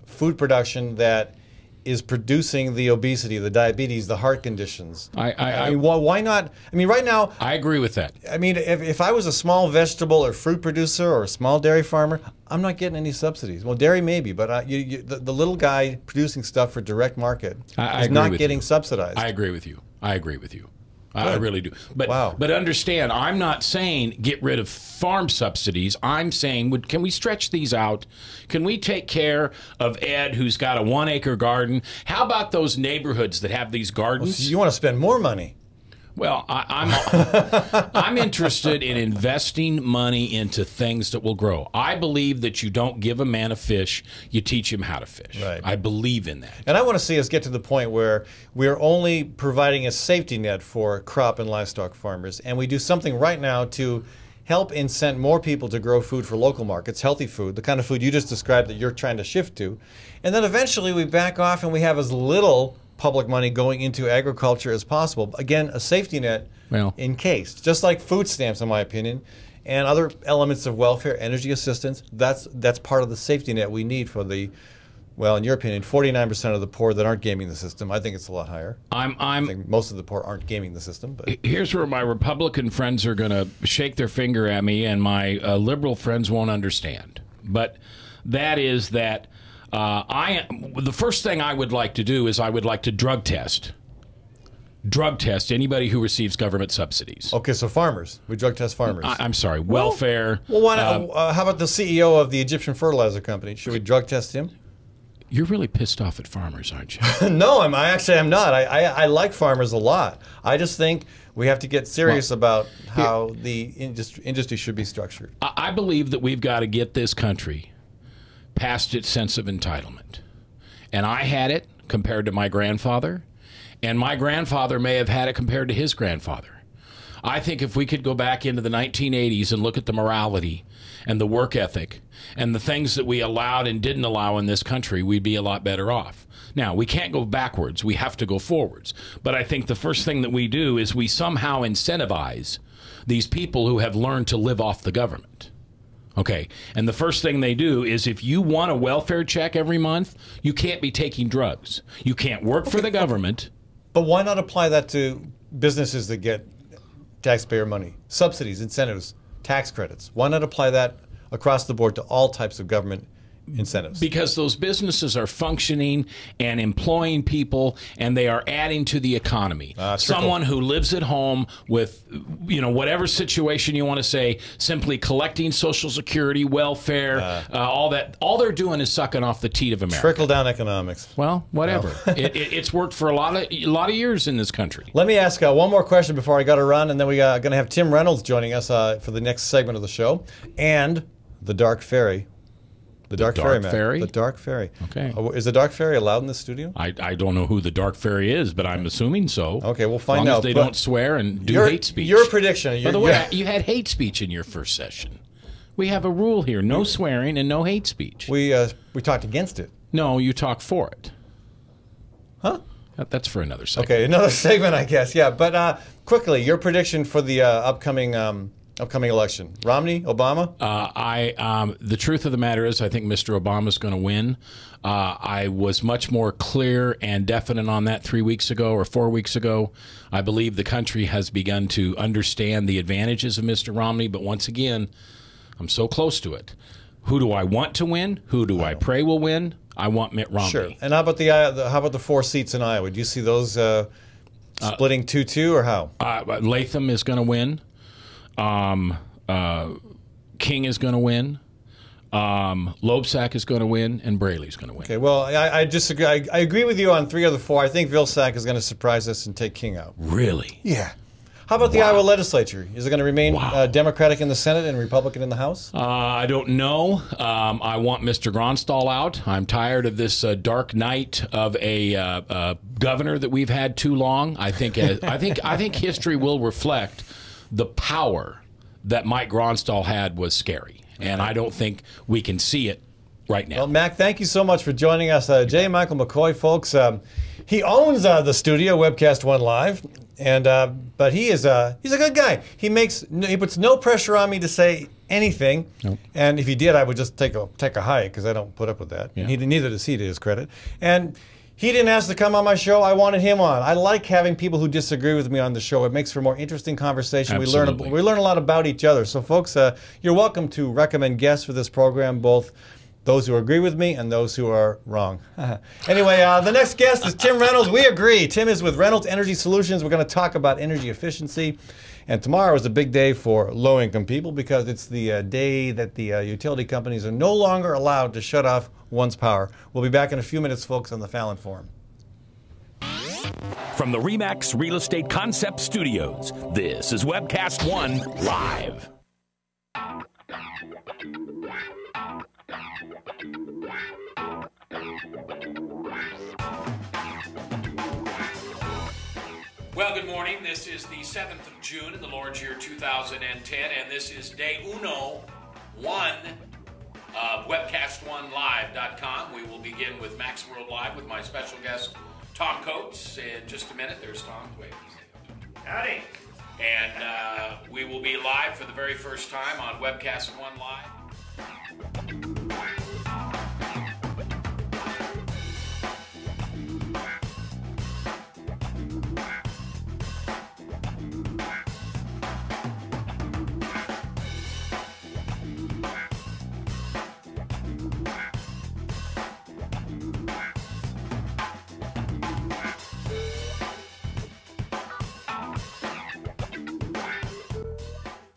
food production that is producing the obesity, the diabetes, the heart conditions? I mean, why not? I mean, right now, I agree with that. I mean, if I was a small vegetable or fruit producer or a small dairy farmer, I'm not getting any subsidies. Well, dairy maybe, but the little guy producing stuff for direct market is not getting subsidized. I agree with you. I really do. But understand, I'm not saying get rid of farm subsidies. I'm saying, can we stretch these out? Can we take care of Ed, who's got a 1 acre garden? How about those neighborhoods that have these gardens? Well, so you want to spend more money. Well, I'm interested in investing money into things that will grow. I believe that you don't give a man a fish, you teach him how to fish. Right. I believe in that. And I want to see us get to the point where we're only providing a safety net for crop and livestock farmers, and we do something right now to help incent more people to grow food for local markets, healthy food, the kind of food you just described that you're trying to shift to. And then eventually we back off and we have as little public money going into agriculture as possible. Again, a safety net encased, just like food stamps, in my opinion, and other elements of welfare, energy assistance. That's part of the safety net we need for the, well, in your opinion, 49% of the poor that aren't gaming the system. I think it's a lot higher. I think most of the poor aren't gaming the system. But here's where my Republican friends are going to shake their finger at me, and my liberal friends won't understand. But that is that. The first thing I would like to do is I would like to drug test anybody who receives government subsidies. Okay, so farmers. We drug test farmers. I'm sorry, welfare. Well, why not, how about the CEO of the Egyptian fertilizer company? Should we drug test him? You're really pissed off at farmers, aren't you? No, I actually am not. I like farmers a lot. I just think we have to get serious about how the industry should be structured. I believe that we've got to get this country past its sense of entitlement. And I had it compared to my grandfather, and my grandfather may have had it compared to his grandfather. I think if we could go back into the 1980s and look at the morality and the work ethic and the things that we allowed and didn't allow in this country, we'd be a lot better off. Now, we can't go backwards. We have to go forwards. But I think the first thing that we do is we somehow incentivize these people who have learned to live off the government. Okay, and the first thing they do is if you want a welfare check every month, you can't be taking drugs. You can't work for the government. But why not apply that to businesses that get taxpayer money, subsidies, incentives, tax credits? Why not apply that across the board to all types of government incentives? Because those businesses are functioning and employing people, and they are adding to the economy. Someone who lives at home with, whatever situation you want to say, simply collecting Social Security, welfare, all that. All they're doing is sucking off the teat of America. Trickle-down economics. Well, whatever. It's worked for a lot of years in this country. Let me ask one more question before I got to run, and then we are going to have Tim Reynolds joining us for the next segment of the show, and the Dark Fairy. The Dark Fairy, man. The Dark Fairy. Okay. Is the Dark Fairy allowed in the studio? I don't know who the Dark Fairy is, but I'm assuming so. Okay, we'll find out. As long out. as they don't swear and do hate speech. Your prediction. By the way, you had hate speech in your first session. We have a rule here: no swearing and no hate speech. We talked against it. No, you talk for it. Huh? That's for another segment. Okay, another segment, I guess. Yeah, but quickly, your prediction for the upcoming election: Romney, Obama? The truth of the matter is, I think Mr. Obama's going to win. I was much more clear and definite on that 3 weeks ago or 4 weeks ago. I believe the country has begun to understand the advantages of Mr. Romney, but once again, I'm so close to it. Who do I want to win? Who do I pray will win? I want Mitt Romney. Sure. And how about the 4 seats in Iowa? Do you see those splitting 2-2 or how? Latham is going to win. King is going to win. Loebsack is going to win, and Braley's going to win. Okay, well, I disagree. I agree with you on 3 of the 4. I think Vilsack is going to surprise us and take King out. Really? Yeah. How about the Iowa legislature? Is it going to remain Democratic in the Senate and Republican in the House? I don't know. I want Mr. Gronstal out. I'm tired of this dark night of a governor that we've had too long. I think history will reflect the power that Mike Gronstal had was scary, and I don't think we can see it right now. Well, Mac, thank you so much for joining us. J. Michael McCoy, folks, he owns the studio, Webcast One Live, and but he's a good guy. He puts no pressure on me to say anything, nope. And if he did, I would just take a hike because I don't put up with that. Yeah. Neither does he, to his credit, and. He didn't ask to come on my show. I wanted him on. I like having people who disagree with me on the show. It makes for more interesting conversation. Absolutely. We learn a lot about each other. So, folks, you're welcome to recommend guests for this program, both those who agree with me and those who are wrong. Anyway, the next guest is Tim Reynolds. We agree. Tim is with Reynolds Energy Solutions. We're going to talk about energy efficiency. And tomorrow is a big day for low-income people because it's the day that the utility companies are no longer allowed to shut off one's power. We'll be back in a few minutes, folks, on the Fallon Forum. From the RE/MAX Real Estate Concept Studios, this is Webcast One Live. Well, good morning. This is the 7th of June in the Lord's year 2010, and this is day 1 of WebcastOneLive.com. We will begin with Max World Live with my special guest, Tom Coates. In just a minute, there's Tom. Wait. Howdy. And we will be live for the very first time on Webcast One Live.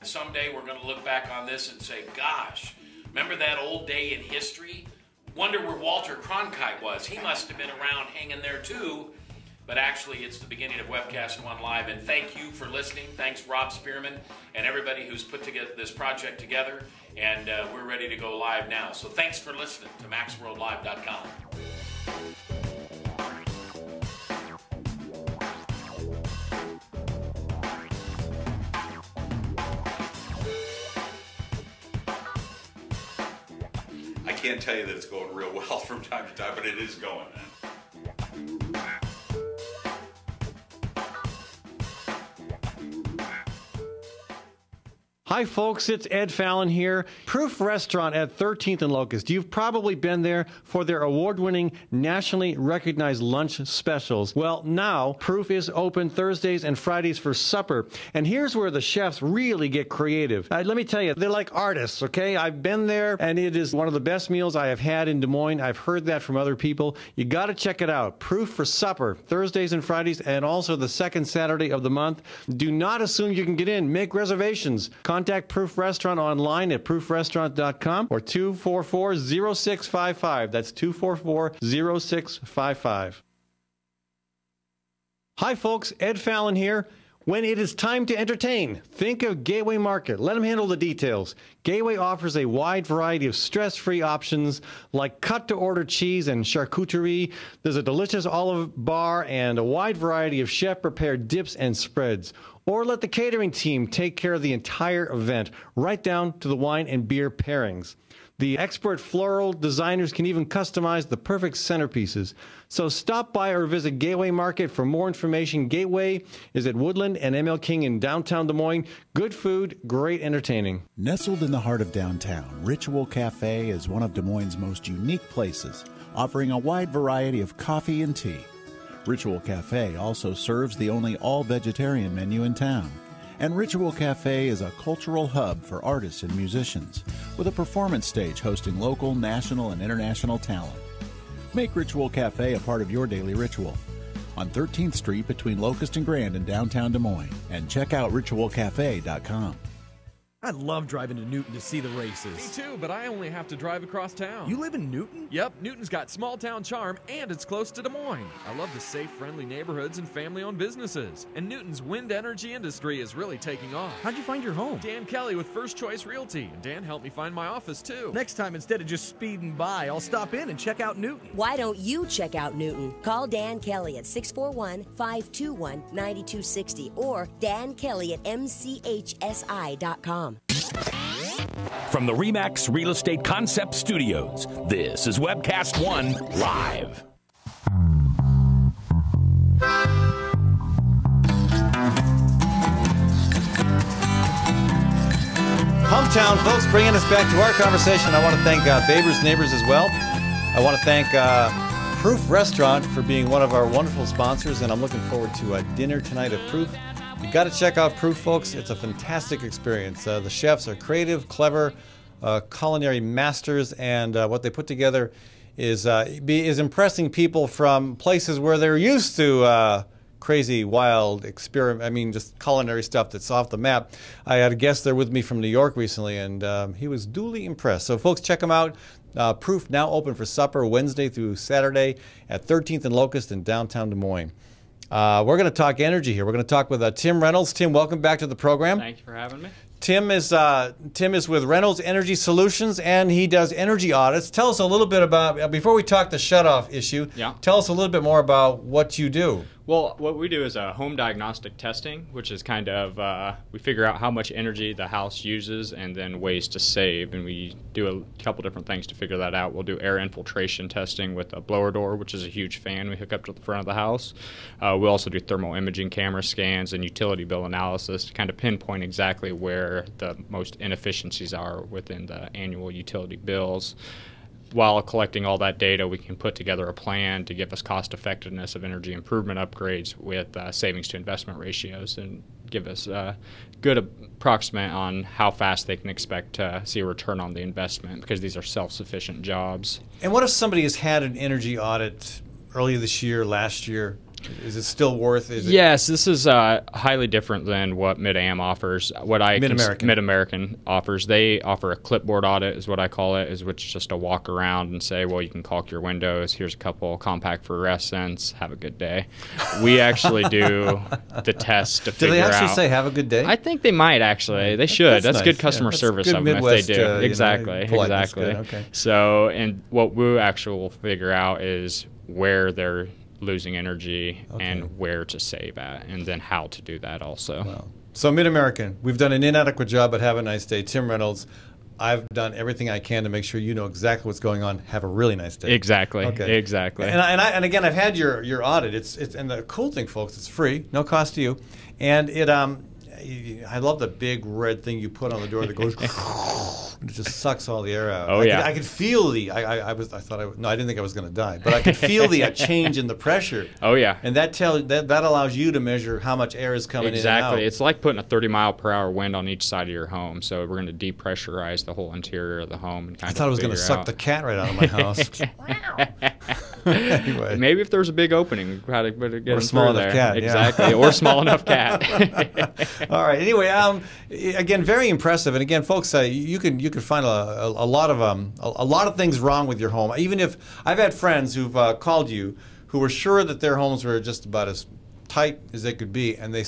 Someday we're going to look back on this and say, gosh, remember that old day in history? Wonder where Walter Cronkite was. He must have been around hanging there too. But actually, it's the beginning of Webcast One Live. And thank you for listening. Thanks, Rob Spearman, and everybody who's put together this project together. And we're ready to go live now. So thanks for listening to MaxWorldLive.com. can't tell you that it's going real well from time to time, but it is going. Hi folks, it's Ed Fallon here. Proof Restaurant at 13th and Locust. You've probably been there for their award-winning, nationally recognized lunch specials. Well, now Proof is open Thursdays and Fridays for supper. And here's where the chefs really get creative. Let me tell you, they're like artists, okay? I've been there, and it is one of the best meals I have had in Des Moines. I've heard that from other people. You got to check it out. Proof for supper, Thursdays and Fridays, and also the second Saturday of the month. Do not assume you can get in. Make reservations. Contact Proof Restaurant online at proofrestaurant.com or 244-0655. That's 244-0655. Hi folks, Ed Fallon here. When it is time to entertain, think of Gateway Market. Let them handle the details. Gateway offers a wide variety of stress-free options like cut-to-order cheese and charcuterie. There's a delicious olive bar and a wide variety of chef-prepared dips and spreads. Or let the catering team take care of the entire event, right down to the wine and beer pairings. The expert floral designers can even customize the perfect centerpieces. So stop by or visit Gateway Market for more information. Gateway is at Woodland and ML King in downtown Des Moines. Good food, great entertaining. Nestled in the heart of downtown, Ritual Cafe is one of Des Moines' most unique places, offering a wide variety of coffee and tea. Ritual Cafe also serves the only all-vegetarian menu in town. And Ritual Cafe is a cultural hub for artists and musicians, with a performance stage hosting local, national, and international talent. Make Ritual Cafe a part of your daily ritual. On 13th Street between Locust and Grand in downtown Des Moines. And check out ritualcafe.com. I love driving to Newton to see the races. Me too, but I only have to drive across town. You live in Newton? Yep, Newton's got small town charm and it's close to Des Moines. I love the safe, friendly neighborhoods and family-owned businesses. And Newton's wind energy industry is really taking off. How'd you find your home? Dan Kelly with First Choice Realty. And Dan helped me find my office too. Next time, instead of just speeding by, I'll stop in and check out Newton. Why don't you check out Newton? Call Dan Kelly at 641-521-9260 or Dan Kelly at mchsi.com. From the RE/MAX Real Estate Concept Studios, this is Webcast One Live. Hometown folks, bringing us back to our conversation. I want to thank Baber's Neighbors as well. I want to thank Proof Restaurant for being one of our wonderful sponsors, and I'm looking forward to dinner tonight at Proof. You got to check out Proof, folks. It's a fantastic experience. The chefs are creative, clever, culinary masters, and what they put together is impressing people from places where they're used to crazy, wild experiment. I mean, just culinary stuff that's off the map. I had a guest there with me from New York recently, and he was duly impressed. So, folks, check them out. Proof now open for supper Wednesday through Saturday at 13th and Locust in downtown Des Moines. We're going to talk energy here. We're going to talk with Tim Reynolds. Tim, welcome back to the program. Thank you for having me. Tim is with Reynolds Energy Solutions, and he does energy audits. Tell us a little bit about, before we talk the shutoff issue, tell us a little bit more about what you do. Well, what we do is home diagnostic testing, which is kind of, we figure out how much energy the house uses and then ways to save, and we do a couple different things to figure that out. We'll do air infiltration testing with a blower door, which is a huge fan we hook up to the front of the house. We also do thermal imaging camera scans and utility bill analysis to kind of pinpoint exactly where the most inefficiencies are within the annual utility bills. While collecting all that data, we can put together a plan to give us cost effectiveness of energy improvement upgrades with savings to investment ratios and give us a good approximate on how fast they can expect to see a return on the investment, because these are self-sufficient jobs. And what if somebody has had an energy audit earlier this year, last year? Is it still worth it? Yes, this is highly different than what Mid-Am offers. What Mid-American offers. They offer a clipboard audit, is what I call it, which is just a walk around and say, well, you can caulk your windows. Here's a couple compact fluorescents. Have a good day. We actually do the test to figure out. Do they actually say have a good day? I think they might actually. They should. That's nice. Good customer service of them if they do. Exactly. Exactly. Okay. So, and what we actually will figure out is where they're losing energy and where to save at, and then how to do that also. Wow. So Mid-American, we've done an inadequate job, but have a nice day. Tim Reynolds, I've done everything I can to make sure you know exactly what's going on. Have a really nice day. Exactly. Okay. Exactly. And again, I've had your audit. It's and the cool thing, folks, it's free, no cost to you, and it I love the big red thing you put on the door that goes. It just sucks all the air out. Oh, I could feel the. I didn't think I was going to die, but I could feel the change in the pressure. Oh yeah. And that allows you to measure how much air is coming in and out. Exactly. It's like putting a 30-mile-per-hour wind on each side of your home. So we're going to depressurize the whole interior of the home and kind of. I thought it was going to suck the cat right out of my house. Anyway. Maybe if there's a big opening, we try to get or a small enough cat. Exactly. Yeah. Or small enough cat. All right. Anyway, again, very impressive. And again, folks, you can find a lot of things wrong with your home. Even if I've had friends who've called you who were sure that their homes were just about as tight as they could be, and you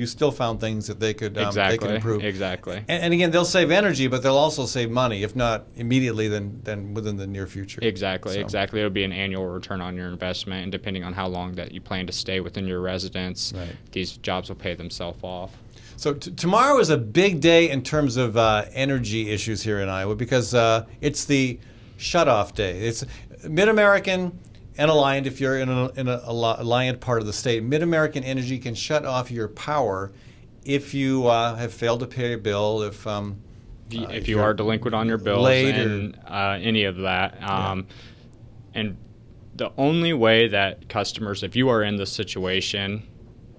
still found things that they could improve. Exactly. And again, they'll save energy, but they'll also save money, if not immediately, then within the near future. Exactly. Exactly. It would be an annual return on your investment, and depending on how long that you plan to stay within your residence, these jobs will pay themselves off. So tomorrow is a big day in terms of energy issues here in Iowa because it's the shutoff day. It's Mid-American and Alliant. If you're in a Alliant part of the state, Mid-American Energy can shut off your power if you have failed to pay a bill, if you are delinquent on your bills, and any of that. And the only way that customers, if you are in this situation,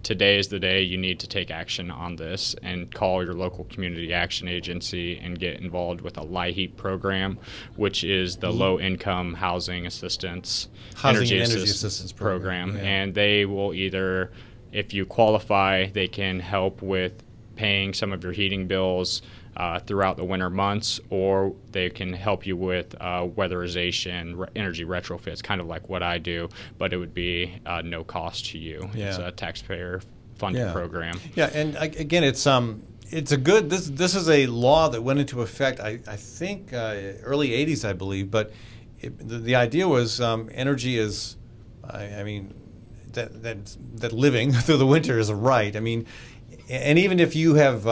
today is the day you need to take action on this and call your local community action agency and get involved with a LIHEAP program, which is the Low Income Housing Assistance Energy Assistance Program. Yeah. And they will either, if you qualify, they can help with paying some of your heating bills throughout the winter months, or they can help you with weatherization, energy retrofits, kind of like what I do, but it would be no cost to you. Yeah. It's a taxpayer-funded program. Yeah, and again, it's a good. This is a law that went into effect, I think, early '80s, I believe. But the idea was energy is, I mean, that living through the winter is a right. I mean. And even if you have,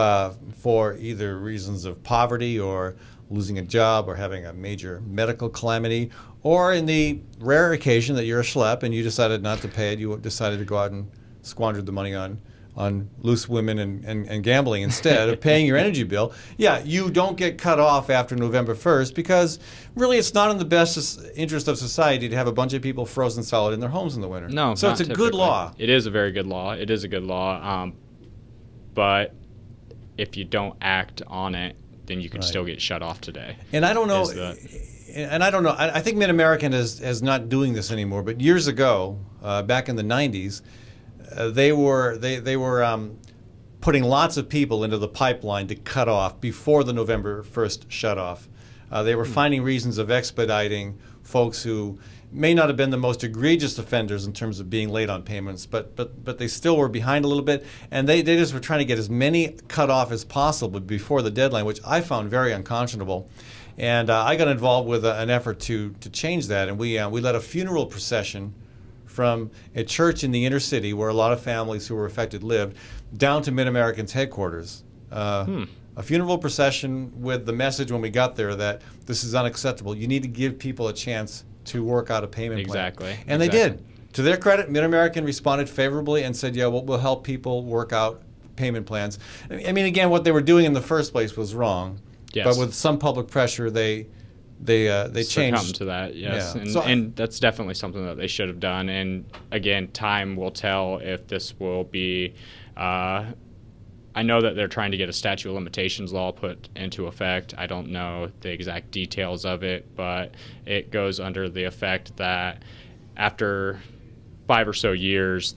for either reasons of poverty or losing a job or having a major medical calamity, or in the rare occasion that you're a schlep and you decided not to pay it, you decided to go out and squander the money on loose women and gambling instead of paying your energy bill, you don't get cut off after November 1st because really it's not in the best interest of society to have a bunch of people frozen solid in their homes in the winter. No, so it's a good law. It is a very good law. It is a good law. But if you don't act on it, then you can still get shut off today. And I don't know. I think Mid-American is not doing this anymore. But years ago, back in the '90s, they were putting lots of people into the pipeline to cut off before the November 1st shutoff. They were finding reasons of expediting folks who may not have been the most egregious offenders in terms of being late on payments, but they still were behind a little bit, and they just were trying to get as many cut off as possible before the deadline, which I found very unconscionable. And I got involved with an effort to change that, and we led a funeral procession from a church in the inner city where a lot of families who were affected lived, down to Mid-American's headquarters. A funeral procession with the message when we got there that this is unacceptable. You need to give people a chance to work out a payment plan. And they did. To their credit, Mid-American responded favorably and said, we'll help people work out payment plans. I mean, again, what they were doing in the first place was wrong. Yes. But with some public pressure, they changed. Succumbed to that, yes. Yeah. And that's definitely something that they should have done. And again, time will tell if this will be I know that they're trying to get a statute of limitations law put into effect. I don't know the exact details of it, but it goes under the effect that after 5 or so years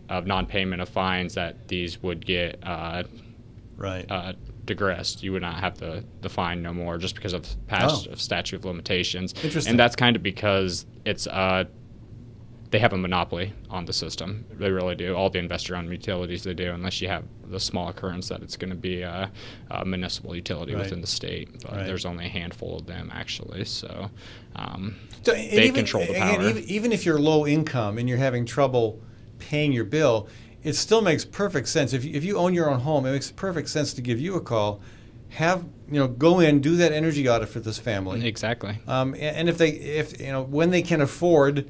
of non-payment of fines, that these would get digressed. You would not have the fine no more just because of past statute of limitations. Interesting. And that's kind of because it's they have a monopoly on the system. They really do. All the investor-owned utilities they do, unless you have the small occurrence that it's going to be a municipal utility within the state. But there's only a handful of them, actually. So they control the power. Even if you're low income and you're having trouble paying your bill, it still makes perfect sense. If you own your own home, it makes perfect sense to give you a call go in, do that energy audit for this family. Exactly. And when they can afford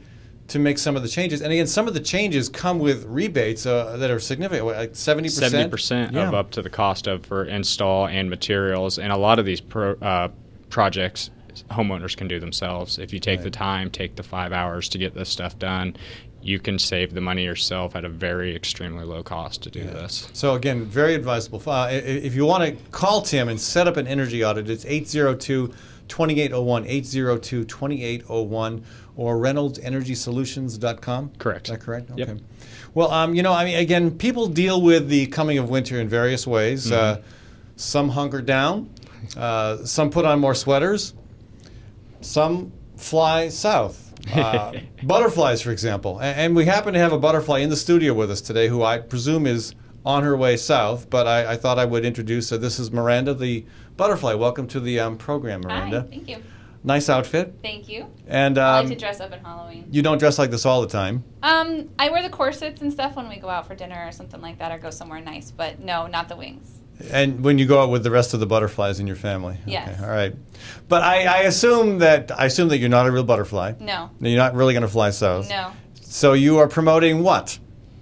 to make some of the changes, and again, some of the changes come with rebates that are significant, like 70%. 70% of up to the cost of for install and materials, and a lot of these projects homeowners can do themselves. If you take the time, take the 5 hours to get this stuff done, you can save the money yourself at a very extremely low cost to do this. So again, very advisable. If you want to call Tim and set up an energy audit, it's 802-2801, 802-2801, or ReynoldsEnergySolutions.com. Correct. Is that correct? Okay. Yep. Well, again, people deal with the coming of winter in various ways. Some hunker down, some put on more sweaters, some fly south. Butterflies, for example. And we happen to have a butterfly in the studio with us today who I presume is on her way south, but I thought I would introduce her. This is Miranda the butterfly. Welcome to the program, Miranda. Hi, thank you. Nice outfit. Thank you. And I like to dress up in Halloween. You don't dress like this all the time. I wear the corsets and stuff when we go out for dinner or something like that, or go somewhere nice, but no, not the wings. And when you go out with the rest of the butterflies in your family. Yes. Okay, all right. But I assume that you're not a real butterfly. No. You're not really going to fly south. No. So you are promoting what?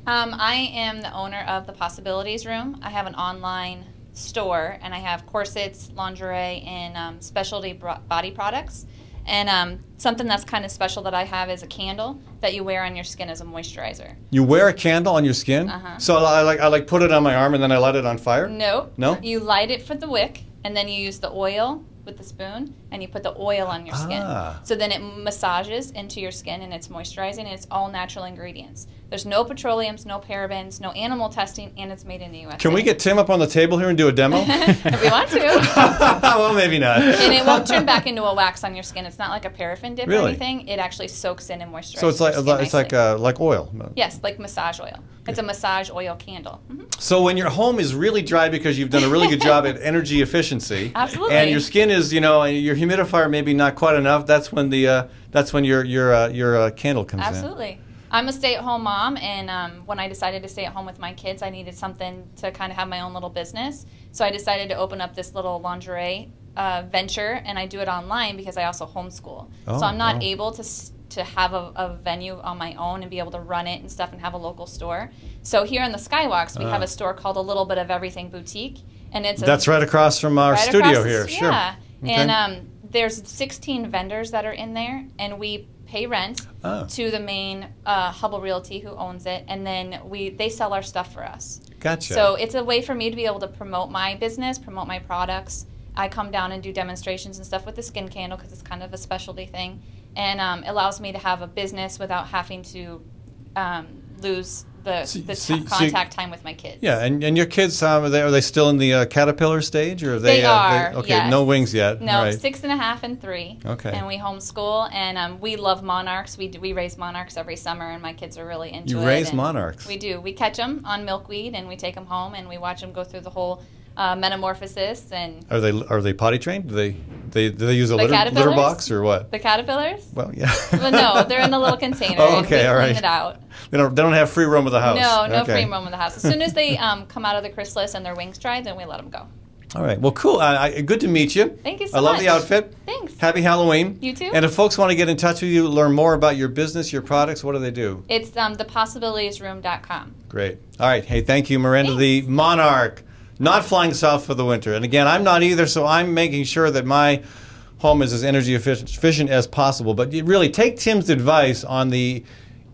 I am the owner of the Possibilities Room. I have an online store, and I have corsets, lingerie, and specialty body products. And something that's kind of special that I have is a candle that you wear on your skin as a moisturizer. You wear a candle on your skin? So I put it on my arm and then I light it on fire? No. No? You light it for the wick, and then you use the oil with the spoon, and you put the oil on your skin. So then it massages into your skin, and it's moisturizing, and it's all natural ingredients. There's no petroleums, no parabens, no animal testing, and it's made in the USA. Can we get Tim up on the table here and do a demo? If we want to. Well, maybe not. And it won't turn back into a wax on your skin. It's not like a paraffin dip or Really? anything. It actually soaks in and moisturizes. So it's like oil. Yes, like massage oil. It's a massage oil candle. So when your home is really dry because you've done a really good job at energy efficiency, Absolutely. and your skin is, and your humidifier maybe not quite enough, that's when your candle comes in. Absolutely. I'm a stay-at-home mom, and when I decided to stay at home with my kids, I needed something to kind of have my own little business. So I decided to open up this little lingerie venture, and I do it online because I also homeschool. So I'm not able to have a venue on my own and be able to run it and stuff and have a local store. So here in the Skywalks, we have a store called A Little Bit of Everything Boutique, and that's right across from our studio here. Sure. Yeah, Okay. and there's 16 vendors that are in there, and we pay rent to the main Hubble Realty who owns it, and then they sell our stuff for us. Gotcha. So it's a way for me to be able to promote my business, promote my products. I come down and do demonstrations and stuff with the skin candle because it's kind of a specialty thing, and it allows me to have a business without having to lose the contact time with my kids. Yeah, and your kids, are they still in the caterpillar stage, or are they? They are. Okay, yes. No wings yet. No, All right. 6.5 and 3. Okay. And we homeschool, and we love monarchs. We raise monarchs every summer, and my kids are really into it. You raise and monarchs? We do. We catch them on milkweed, and we take them home, and we watch them go through the whole metamorphosis. And Are they potty trained? Do they use a The litter caterpillars? box or what? The caterpillars? Well, yeah. Well, no, they're in the little container. Oh, and okay, we all clean right. it out. They don't have free roam of the house. No Okay. free roam of the house. As soon as they come out of the chrysalis and their wings dry, then we let them go. All right. Well, cool. Good to meet you. Thank you so I love much. the outfit. Thanks. Happy Halloween. You too. And if folks want to get in touch with you, learn more about your business, your products, what do they do? It's thepossibilitiesroom.com. Great. All right. Hey, thank you, Miranda, the Monarch. Not flying south for the winter. And again, I'm not either, so I'm making sure that my home is as energy efficient as possible. But you really take Tim's advice on the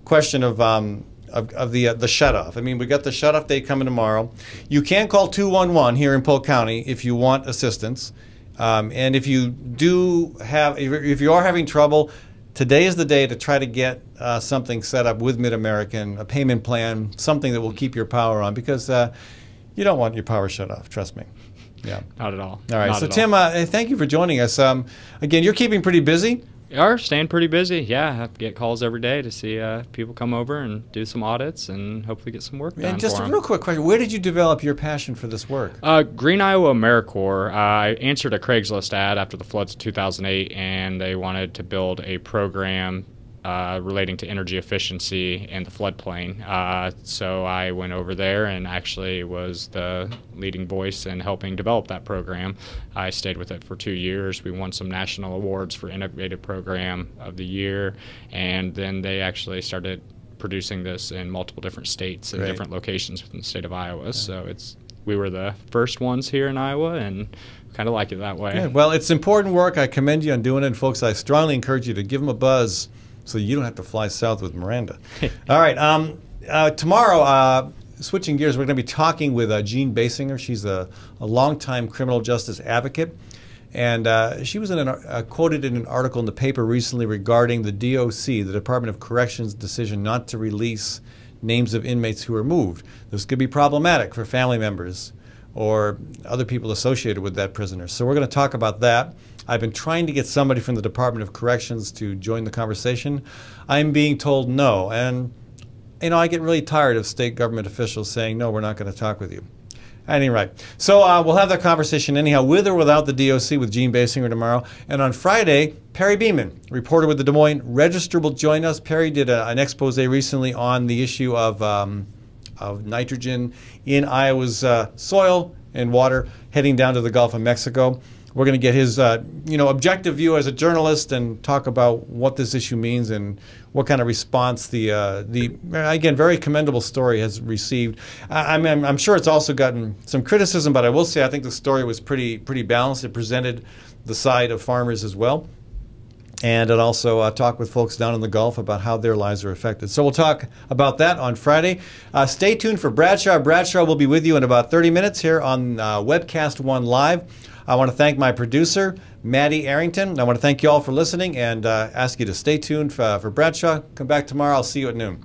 question of the shutoff. I mean, we got the shutoff day coming tomorrow. You can call 211 here in Polk County if you want assistance. And if you if you are having trouble, today is the day to try to get something set up with Mid-American, a payment plan, something that will keep your power on, because you don't want your power shut off, trust me. Yeah. Not at all. All right. Not So, at Tim, thank you for joining us. Again, you're keeping pretty busy. We are staying pretty busy. Yeah, I have to get calls every day to see people come over and do some audits and hopefully get some work done. And just for a 'em. real quick question. Where did you develop your passion for this work? Green Iowa AmeriCorps. I answered a Craigslist ad after the floods of 2008, and they wanted to build a program relating to energy efficiency and the floodplain. So I went over there and actually was the leading voice in helping develop that program. I stayed with it for 2 years. We won some national awards for Innovative Program of the Year, and then they actually started producing this in multiple different states and different locations within the state of Iowa. Yeah. So we were the first ones here in Iowa, and kind of like it that way. Yeah, well, it's important work. I commend you on doing it. And folks, I strongly encourage you to give them a buzz so you don't have to fly south with Miranda. All right. Tomorrow, switching gears, we're going to be talking with Jean Basinger. She's a longtime criminal justice advocate. And she was quoted in an article in the paper recently regarding the DOC, the Department of Corrections' decision not to release names of inmates who were moved. This could be problematic for family members or other people associated with that prisoner. So we're going to talk about that. I've been trying to get somebody from the Department of Corrections to join the conversation. I'm being told no. And, I get really tired of state government officials saying, no, we're not going to talk with you. At any rate, so we'll have that conversation anyhow, with or without the DOC, with Jean Basinger tomorrow. And on Friday, Perry Beeman, reporter with the Des Moines Register, will join us. Perry did an expose recently on the issue of nitrogen in Iowa's soil and water heading down to the Gulf of Mexico. We're going to get his objective view as a journalist and talk about what this issue means and what kind of response the again, very commendable story has received. I'm sure it's also gotten some criticism, but I will say I think the story was pretty balanced. It presented the side of farmers as well. And it also talked with folks down in the Gulf about how their lives are affected. So we'll talk about that on Friday. Stay tuned for Bradshaw. Bradshaw will be with you in about 30 minutes here on Webcast One Live. I want to thank my producer, Maddie Arrington. I want to thank you all for listening and ask you to stay tuned for Bradshaw. Come back tomorrow. I'll see you at noon.